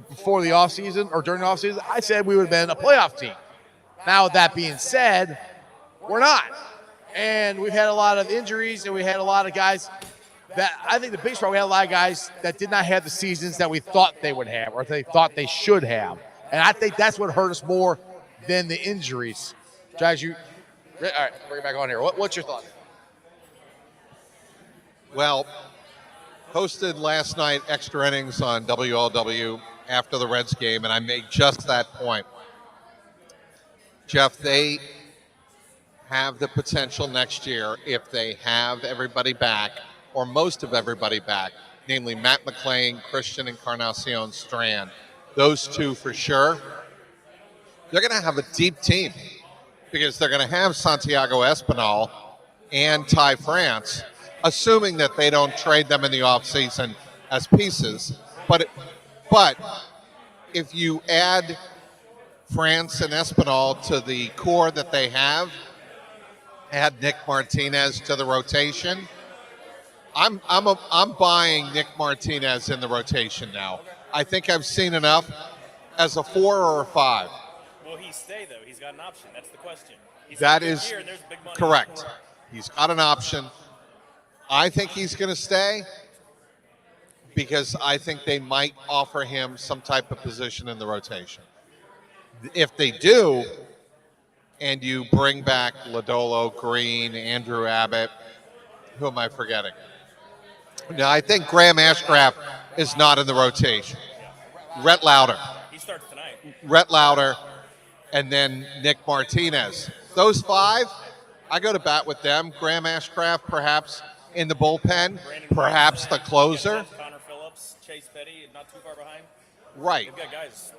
before the offseason or during the offseason, I said we would have been a playoff team. Now, with that being said, we're not. And we've had a lot of injuries, and we had a lot of guys that I think the biggest problem, we had a lot of guys that did not have the seasons that we thought they would have or they thought they should have. And I think that's what hurt us more than the injuries. Jags, all right, bring it back on here. What's your thought? Well, hosted last night extra innings on WLW after the Reds game, and I made just that point. Jeff, they have the potential next year, if they have everybody back, or most of everybody back, namely Matt McClain, Christian Encarnacion Strand, those two for sure, they're going to have a deep team because they're going to have Santiago Espinal and Ty France, assuming that they don't trade them in the offseason as pieces. But if you add France and Espinal to the core that they have, add Nick Martinez to the rotation, I'm buying Nick Martinez in the rotation now. I think I've seen enough as a 4 or a 5. Will he stay, though? He's got an option. That's the question. That is correct. He's got an option. I think he's going to stay because I think they might offer him some type of position in the rotation. If they do, and you bring back Lodolo, Green, Andrew Abbott, who am I forgetting? No, I think Graham Ashcraft is not in the rotation. Rhett Lauder. He starts tonight. Rhett Lauder, and then Nick Martinez. Those 5, I go to bat with them. Graham Ashcraft, perhaps in the bullpen, perhaps the closer. Connor Phillips, Chase Petty, not too far behind. Right. We've got guys.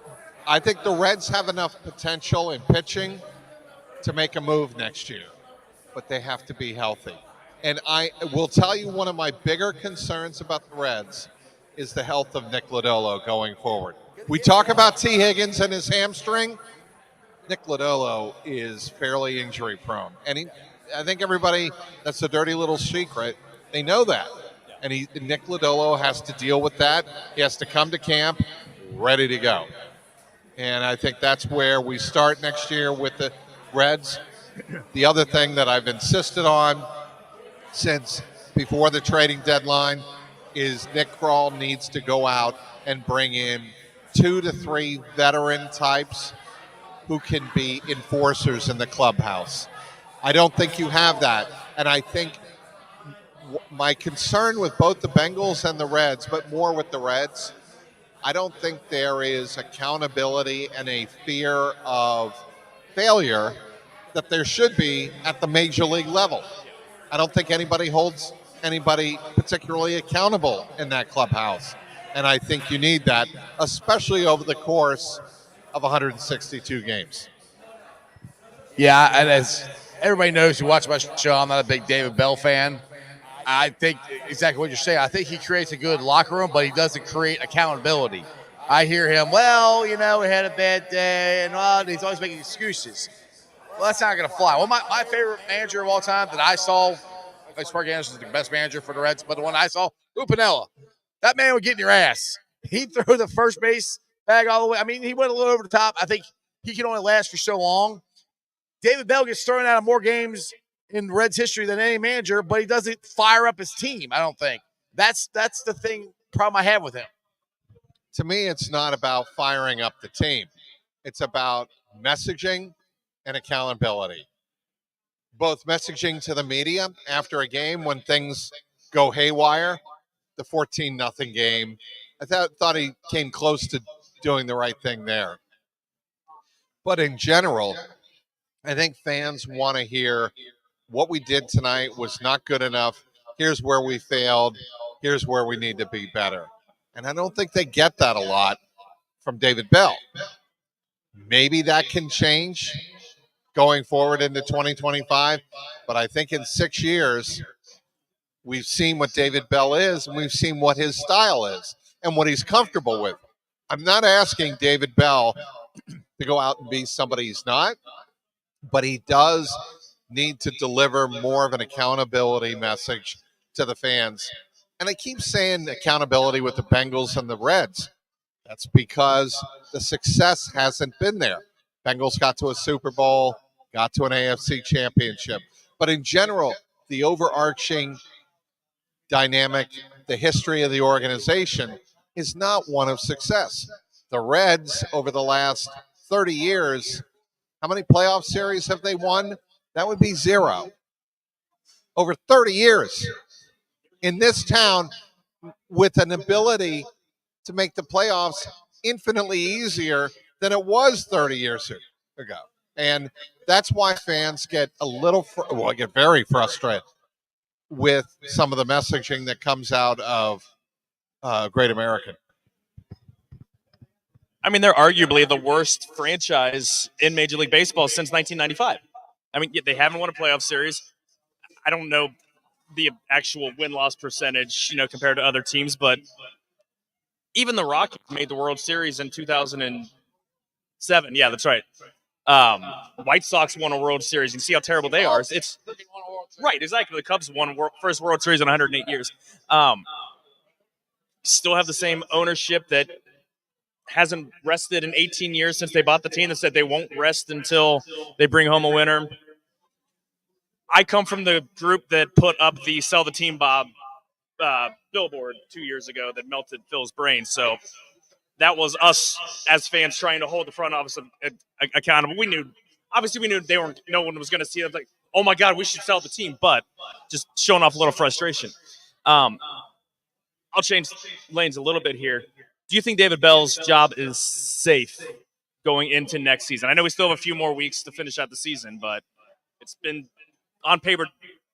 I think the Reds have enough potential in pitching to make a move next year, but they have to be healthy. And I will tell you, one of my bigger concerns about the Reds is the health of Nick Lodolo going forward. We talk about T. Higgins and his hamstring. Nick Lodolo is fairly injury prone. And I think everybody, that's a dirty little secret, they know that. And Nick Lodolo has to deal with that. He has to come to camp ready to go. And I think that's where we start next year with the Reds. The other thing that I've insisted on since before the trading deadline is Nick Kroll needs to go out and bring in 2 to 3 veteran types who can be enforcers in the clubhouse. I don't think you have that. And I think my concern with both the Bengals and the Reds, but more with the Reds, I don't think there is accountability and a fear of failure that there should be at the major league level. I don't think anybody holds anybody particularly accountable in that clubhouse. And I think you need that, especially over the course of 162 games. Yeah, and as everybody knows who watches my show, I'm not a big David Bell fan. I think exactly what you're saying. I think he creates a good locker room, but he doesn't create accountability. I hear him, well, we had a bad day, and he's always making excuses. Well, that's not going to fly. Well, my favorite manager of all time that I saw, Sparky Anderson is the best manager for the Reds, but the one I saw, Upinella. That man would get in your ass. He'd throw the first base bag all the way. I mean, he went a little over the top. I think he can only last for so long. David Bell gets thrown out of more games in Reds history than any manager, but he doesn't fire up his team, I don't think. That's the problem I have with him. To me, it's not about firing up the team. It's about messaging and accountability. Both messaging to the media after a game when things go haywire, the 14-0 game. I thought he came close to doing the right thing there. But in general, I think fans want to hear what we did tonight was not good enough. Here's where we failed. Here's where we need to be better. And I don't think they get that a lot from David Bell. Maybe that can change going forward into 2025. But I think in 6 years, we've seen what David Bell is, and we've seen what his style is and what he's comfortable with. I'm not asking David Bell to go out and be somebody he's not, but he does need to deliver more of an accountability message to the fans. And I keep saying accountability with the Bengals and the Reds. That's because the success hasn't been there. Bengals got to a Super Bowl, got to an AFC championship. But in general, the overarching dynamic, the history of the organization is not one of success. The Reds, over the last 30 years, how many playoff series have they won? That would be 0. Over 30 years in this town, with an ability to make the playoffs infinitely easier than it was 30 years ago. And that's why fans get get very frustrated with some of the messaging that comes out of Great American. I mean, they're arguably the worst franchise in Major League Baseball since 1995. I mean, they haven't won a playoff series. I don't know the actual win-loss percentage, compared to other teams, but even the Rockies made the World Series in 2007. Yeah, that's right. White Sox won a World Series. You can see how terrible they are. It's right, exactly. The Cubs won first World Series in 108 years. Still have the same ownership that hasn't rested in 18 years since they bought the team, that said they won't rest until they bring home a winner. I come from the group that put up the Sell the Team Bob billboard 2 years ago that melted Phil's brain. So that was us as fans trying to hold the front office accountable. We knew no one was going to see it. Like, oh my God, we should sell the team, but just showing off a little frustration. I'll change lanes a little bit here. Do you think David Bell's job is safe going into next season? I know we still have a few more weeks to finish out the season, but it's been on paper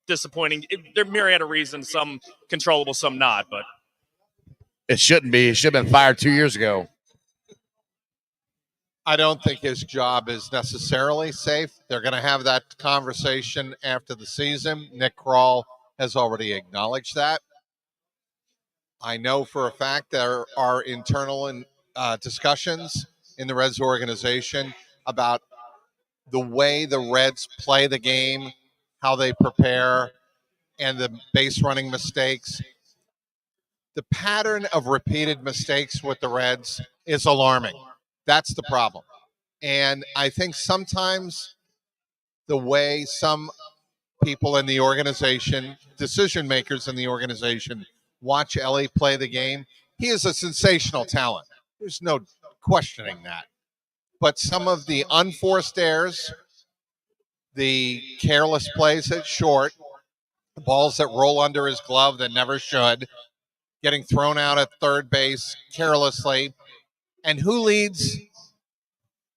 disappointing. There are myriad of reasons, some controllable, some not, but it shouldn't be. It should have been fired 2 years ago. I don't think his job is necessarily safe. They're going to have that conversation after the season. Nick Kroll has already acknowledged that. I know for a fact there are internal discussions in the Reds organization about the way the Reds play the game, how they prepare, and the base running mistakes. The pattern of repeated mistakes with the Reds is alarming. That's the problem. And I think sometimes the way some people in the organization, decision makers in the organization, watch Ellie play the game, he is a sensational talent. There's no questioning that. But some of the unforced errors, the careless plays at short, the balls that roll under his glove that never should, getting thrown out at third base carelessly. And who leads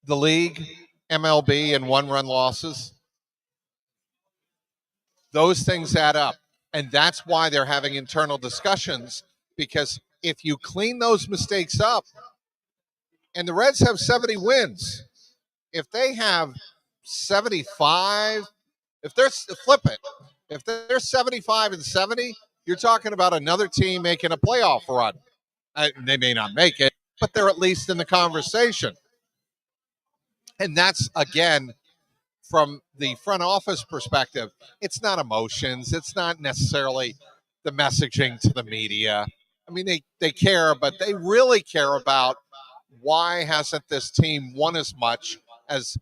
the league, MLB, in one-run losses? Those things add up. And that's why they're having internal discussions, because if you clean those mistakes up, and the Reds have 70 wins, if they have 75, if they're flip it, if they're 75 and 70, you're talking about another team making a playoff run. They may not make it, but they're at least in the conversation. And that's, again, from the front office perspective, it's not emotions. It's not necessarily the messaging to the media. I mean, they care, but they really care about why hasn't this team won as much as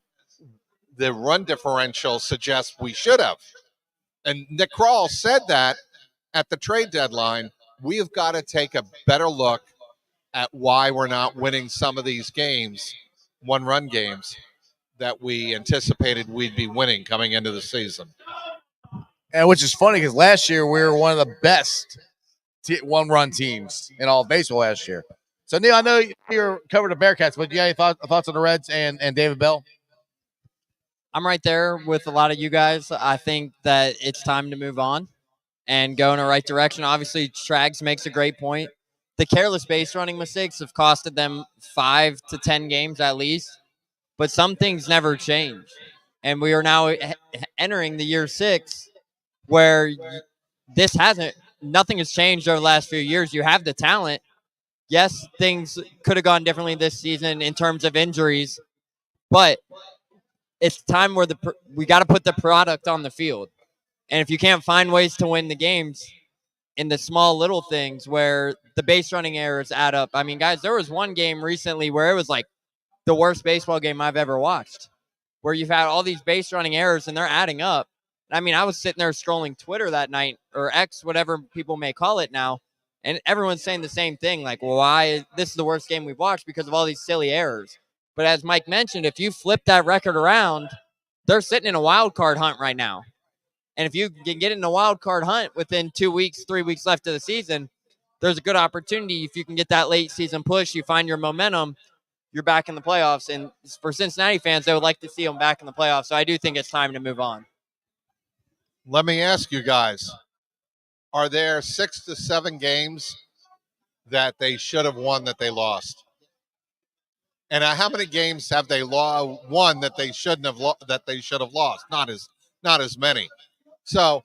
the run differential suggests we should have. And Nick Kroll said that at the trade deadline. We have got to take a better look at why we're not winning some of these games, one-run games, that we anticipated we'd be winning coming into the season. And which is funny because last year we were one of the best one-run teams in all of baseball last year. So, Neil, I know you're covered the Bearcats, but do you have any thoughts on the Reds and David Bell? I'm right there with a lot of you guys. I think that it's time to move on and go in the right direction. Obviously, Trags makes a great point. The careless base running mistakes have costed them 5 to 10 games at least, but some things never change. And we are now entering the year 6 where nothing has changed over the last few years. You have the talent. Yes, things could have gone differently this season in terms of injuries, but it's time where we got to put the product on the field. And if you can't find ways to win the games in the small little things where the base running errors add up. I mean, guys, there was one game recently where it was like the worst baseball game I've ever watched, where you've had all these base running errors and they're adding up. I mean, I was sitting there scrolling Twitter that night, or X, whatever people may call it now, and everyone's saying the same thing, like, well, why this is the worst game we've watched because of all these silly errors. But as Mike mentioned, if you flip that record around, they're sitting in a wild card hunt right now. And if you can get in a wild card hunt within 2 weeks, 3 weeks left of the season, there's a good opportunity. If you can get that late season push, you find your momentum, you're back in the playoffs. And for Cincinnati fans, they would like to see them back in the playoffs. So I do think it's time to move on. Let me ask you guys, are there 6 to 7 games that they should have won that they lost? And how many games have they won that they shouldn't have that they should have lost? Not as many. So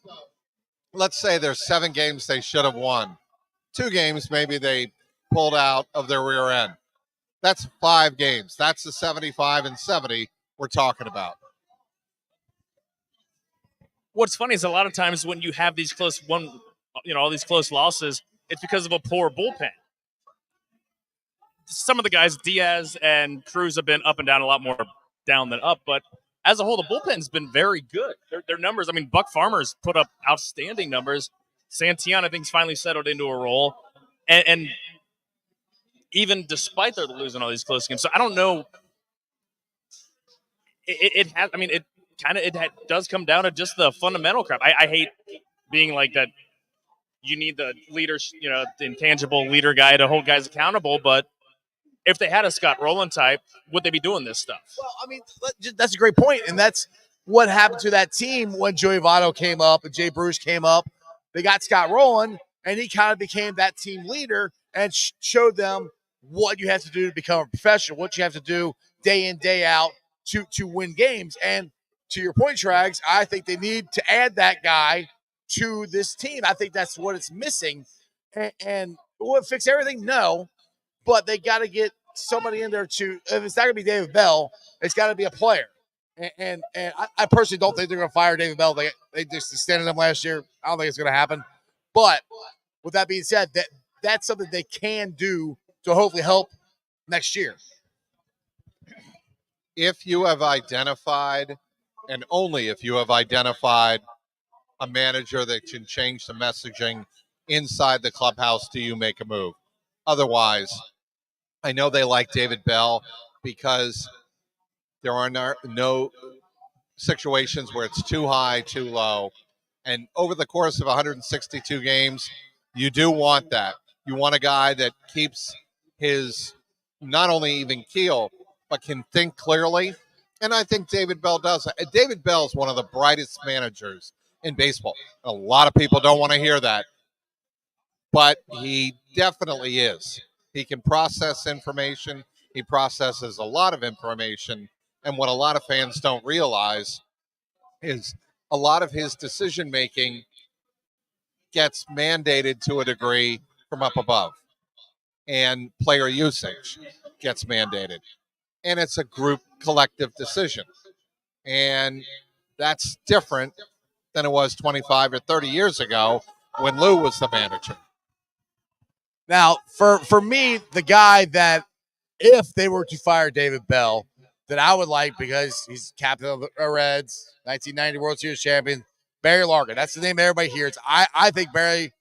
let's say there's 7 games they should have won. 2 games maybe they pulled out of their rear end. That's 5 games. That's the 75 and 70 we're talking about. What's funny is a lot of times when you have these all these close losses, it's because of a poor bullpen. Some of the guys, Diaz and Cruz, have been up and down, a lot more down than up, but as a whole, the bullpen's been very good. Their numbers, I mean, Buck Farmer's put up outstanding numbers. Santillan, I think, has finally settled into a role. And even despite their losing all these close games. So I don't know. It does come down to just the fundamental crap. I hate being like that. You need the leader, the intangible leader guy to hold guys accountable, but if they had a Scott Rowland type, would they be doing this stuff? Well, I mean, that's a great point, and that's what happened to that team when Joey Votto came up and Jay Bruce came up. They got Scott Rowland, and he kind of became that team leader and showed them what you have to do to become a professional, what you have to do day in, day out to win games. And to your point, Trags, I think they need to add that guy to this team. I think that's what it's missing. And will it fix everything? No. But they got to get somebody in there if it's not going to be David Bell, it's got to be a player. And I personally don't think they're going to fire David Bell. They just extended him last year. I don't think it's going to happen. But with that being said, that's something they can do to hopefully help next year. If you have identified, and only if you have identified, a manager that can change the messaging inside the clubhouse, do you make a move? Otherwise, I know they like David Bell because there are no situations where it's too high, too low. And over the course of 162 games, you do want that. You want a guy that keeps his not only even keel, but can think clearly. And I think David Bell does. David Bell is one of the brightest managers in baseball. A lot of people don't want to hear that, but he definitely is. He can process information. He processes a lot of information. And what a lot of fans don't realize is a lot of his decision making gets mandated to a degree from up above, and player usage gets mandated. And it's a group collective decision. And that's different than it was 25 or 30 years ago when Lou was the manager. Now, for me, the guy that if they were to fire David Bell, that I would like because he's captain of the Reds, 1990 World Series champion, Barry Larkin. That's the name everybody hears. I think Barry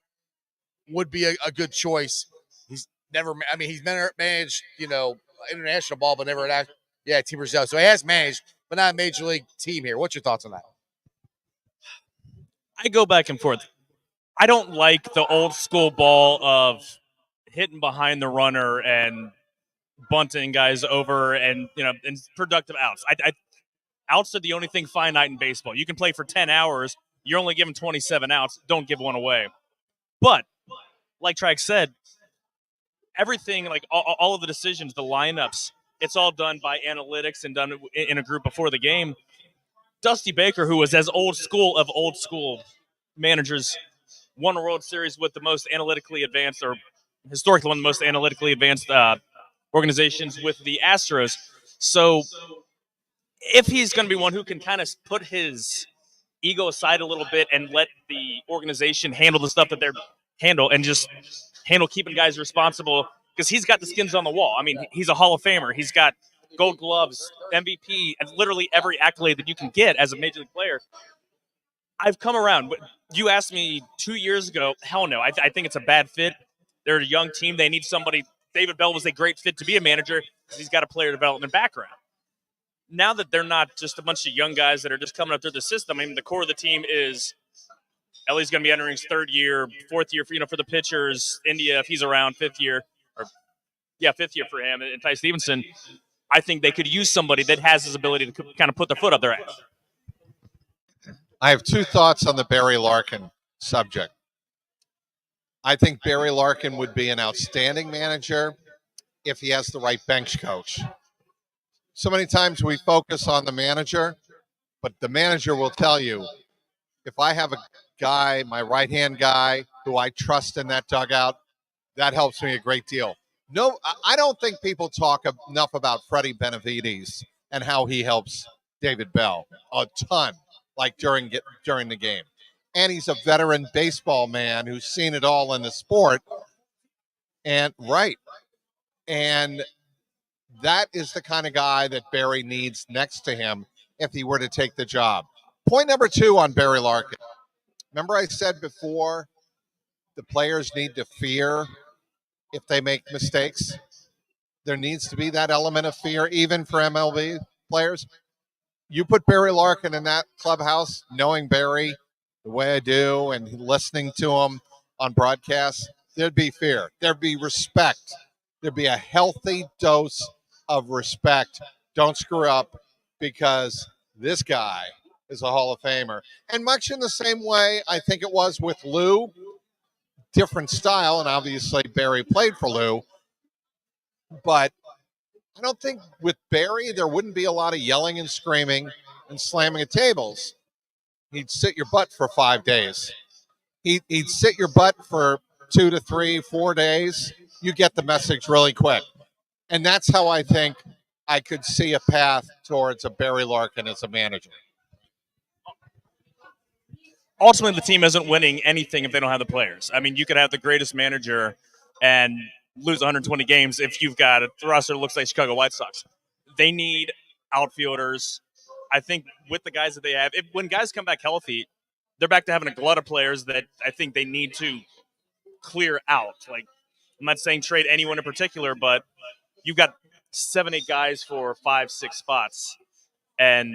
would be a good choice. He's never managed, international ball, but never Team Brazil. So he has managed, but not a major league team here. What's your thoughts on that? I go back and forth. I don't like the old school ball of hitting behind the runner and bunting guys over and productive outs. Outs are the only thing finite in baseball. You can play for 10 hours. You're only given 27 outs. Don't give one away. But like Trag said, everything, like all of the decisions, the lineups, it's all done by analytics and done in a group before the game. Dusty Baker, who was as old school managers, won a World Series with the most analytically advanced, or historically one of the most analytically advanced organizations with the Astros. So if he's going to be one who can kind of put his ego aside a little bit and let the organization handle the stuff that they're handle and just handle keeping guys responsible, because he's got the skins on the wall. I mean, he's a Hall of Famer. He's got Gold Gloves, MVP, and literally every accolade that you can get as a major league player. I've come around. You asked me 2 years ago. Hell no. I think it's a bad fit. They're a young team. They need somebody. David Bell was a great fit to be a manager because he's got a player development background. Now that they're not just a bunch of young guys that are just coming up through the system, I mean, the core of the team is Ellie's going to be entering his third year, fourth year for the pitchers. India, if he's around, fifth year for him, and Ty Stevenson. I think they could use somebody that has his ability to kind of put their foot up their ass. I have two thoughts on the Barry Larkin subject. I think Barry Larkin would be an outstanding manager if he has the right bench coach. So many times we focus on the manager, but the manager will tell you, if I have a guy, my right-hand guy, who I trust in that dugout, that helps me a great deal. No, I don't think people talk enough about Freddie Benavides and how he helps David Bell a ton, like during the game. And he's a veteran baseball man who's seen it all in the sport. And that is the kind of guy that Barry needs next to him if he were to take the job. Point number 2 on Barry Larkin. Remember I said before, the players need to fear if they make mistakes. There needs to be that element of fear, even for MLB players. You put Barry Larkin in that clubhouse, knowing Barry the way I do and listening to him on broadcasts, there'd be fear. There'd be respect. There'd be a healthy dose of respect. Don't screw up, because this guy is a Hall of Famer. And much in the same way I think it was with Lou, different style, and obviously Barry played for Lou, but I don't think with Barry there wouldn't be a lot of yelling and screaming and slamming of tables. He'd sit your butt for 5 days. He'd sit your butt for 2 to 3, 4 days. You get the message really quick. And that's how I think I could see a path towards a Barry Larkin as a manager. Ultimately, the team isn't winning anything if they don't have the players. I mean, you could have the greatest manager and lose 120 games if you've got a roster that looks like Chicago White Sox. They need outfielders. I think with the guys that they have, when guys come back healthy, they're back to having a glut of players that I think they need to clear out. Like, I'm not saying trade anyone in particular, but you've got 7-8 guys for 5-6 spots and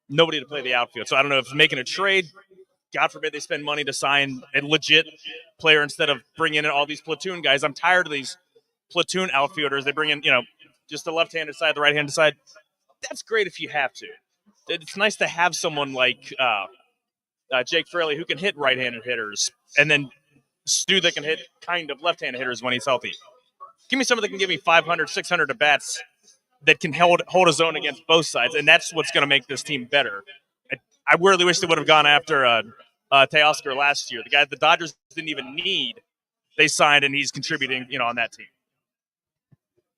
nobody to play the outfield. So I don't know if making a trade, God forbid they spend money to sign a legit player instead of bringing in all these platoon guys. I'm tired of these platoon outfielders. They bring in, just the left-handed side, the right-handed side. That's great if you have to. It's nice to have someone like Jake Fraley who can hit right-handed hitters, and then Stu that can hit kind of left-handed hitters when he's healthy. Give me someone that can give me 500, 600 at-bats that can hold his own against both sides, and that's what's going to make this team better. I really wish they would have gone after Teoscar last year. The guy the Dodgers didn't even need, they signed, and he's contributing, on that team.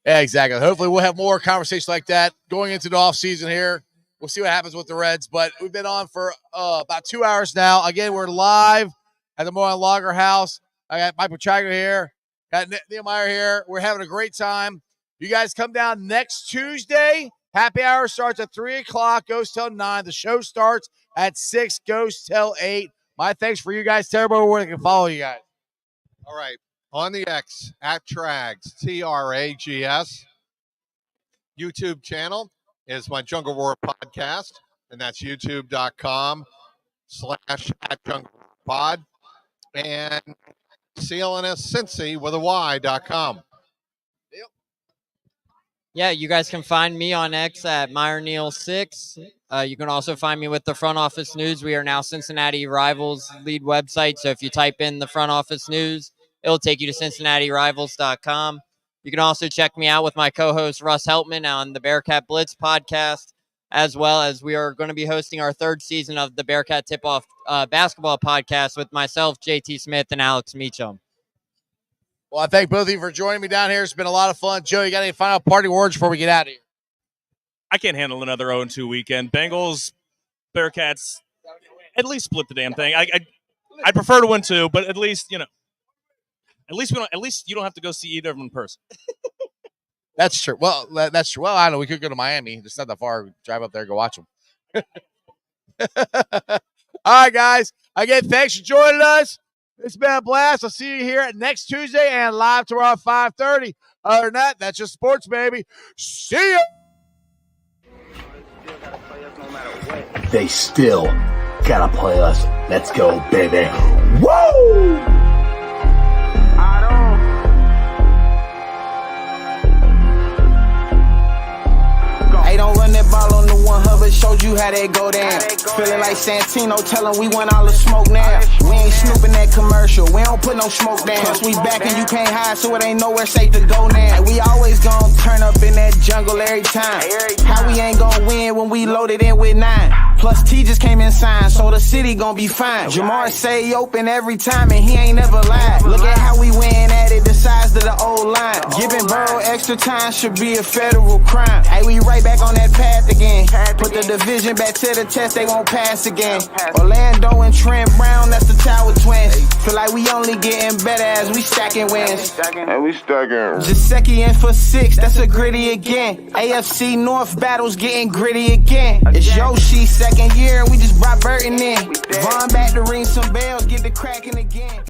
Yeah, exactly. Hopefully we'll have more conversations like that going into the offseason here. We'll see what happens with the Reds, but we've been on for about 2 hours now. Again, we're live at the Moerlein Lager House. I got Mike Petraglia here, got Nehemiah here. We're having a great time. You guys come down next Tuesday. Happy hour starts at 3 o'clock, goes till 9. The show starts at 6, goes till 8. My thanks for you guys. Tell everybody where they can follow you guys. All right. On the X, at Trags, Trags. YouTube channel is my Jungle Roar podcast, and that's youtube.com/@JungleRoarPod. And CLNS with a Y.com. Yeah, you guys can find me on X at MeyerNeil6. You can also find me with the Front Office News. We are now Cincinnati Rivals lead website. So if you type in the Front Office News, it'll take you to CincinnatiRivals.com. You can also check me out with my co-host Russ Heltman on the Bearcat Blitz podcast, as well as we are going to be hosting our 3rd season of the Bearcat Tip-Off basketball podcast with myself, JT Smith, and Alex Meacham. Well, I thank both of you for joining me down here. It's been a lot of fun. Joe, you got any final parting words before we get out of here? I can't handle another 0-2 weekend. Bengals, Bearcats, at least split the damn thing. I'd prefer to win 2, but at least, at least you don't have to go see either of them in person. That's true. Well, that's true. Well, I don't know. We could go to Miami. It's not that far. Drive up there, go watch them. All right, guys. Again, thanks for joining us. It's been a blast. I'll see you here next Tuesday and live tomorrow at 5:30. Other than that, that's just sports, baby. See ya. They still gotta play us. Let's go, baby. Woo! Hey, don't run that ball on the one Hubbard, showed you how that go down. Feeling like Santino, tell him we want all the smoke now. We ain't snooping that commercial, we don't put no smoke down. Plus we back and you can't hide, so it ain't nowhere safe to go now. Hey, we always gon' turn up in that jungle every time. How we ain't gon' win when we loaded in with 9? Plus T just came in signed, so the city gon' be fine. Jamar say he open every time and he ain't never lied. Look at how we win at it, the size of the old line. Giving Burrow extra time should be a federal crime. Hey, we right back on that path again. Put the division back to the test, they won't pass again. Orlando and Trent Brown, that's the Tower Twins. Feel like we only getting better as we stacking wins. And we stacking. Giuseppe in for 6, that's a gritty again. AFC North battles getting gritty again. It's Yoshi second year, we just brought Burton in. Vaughn back to ring some bells, get the cracking again.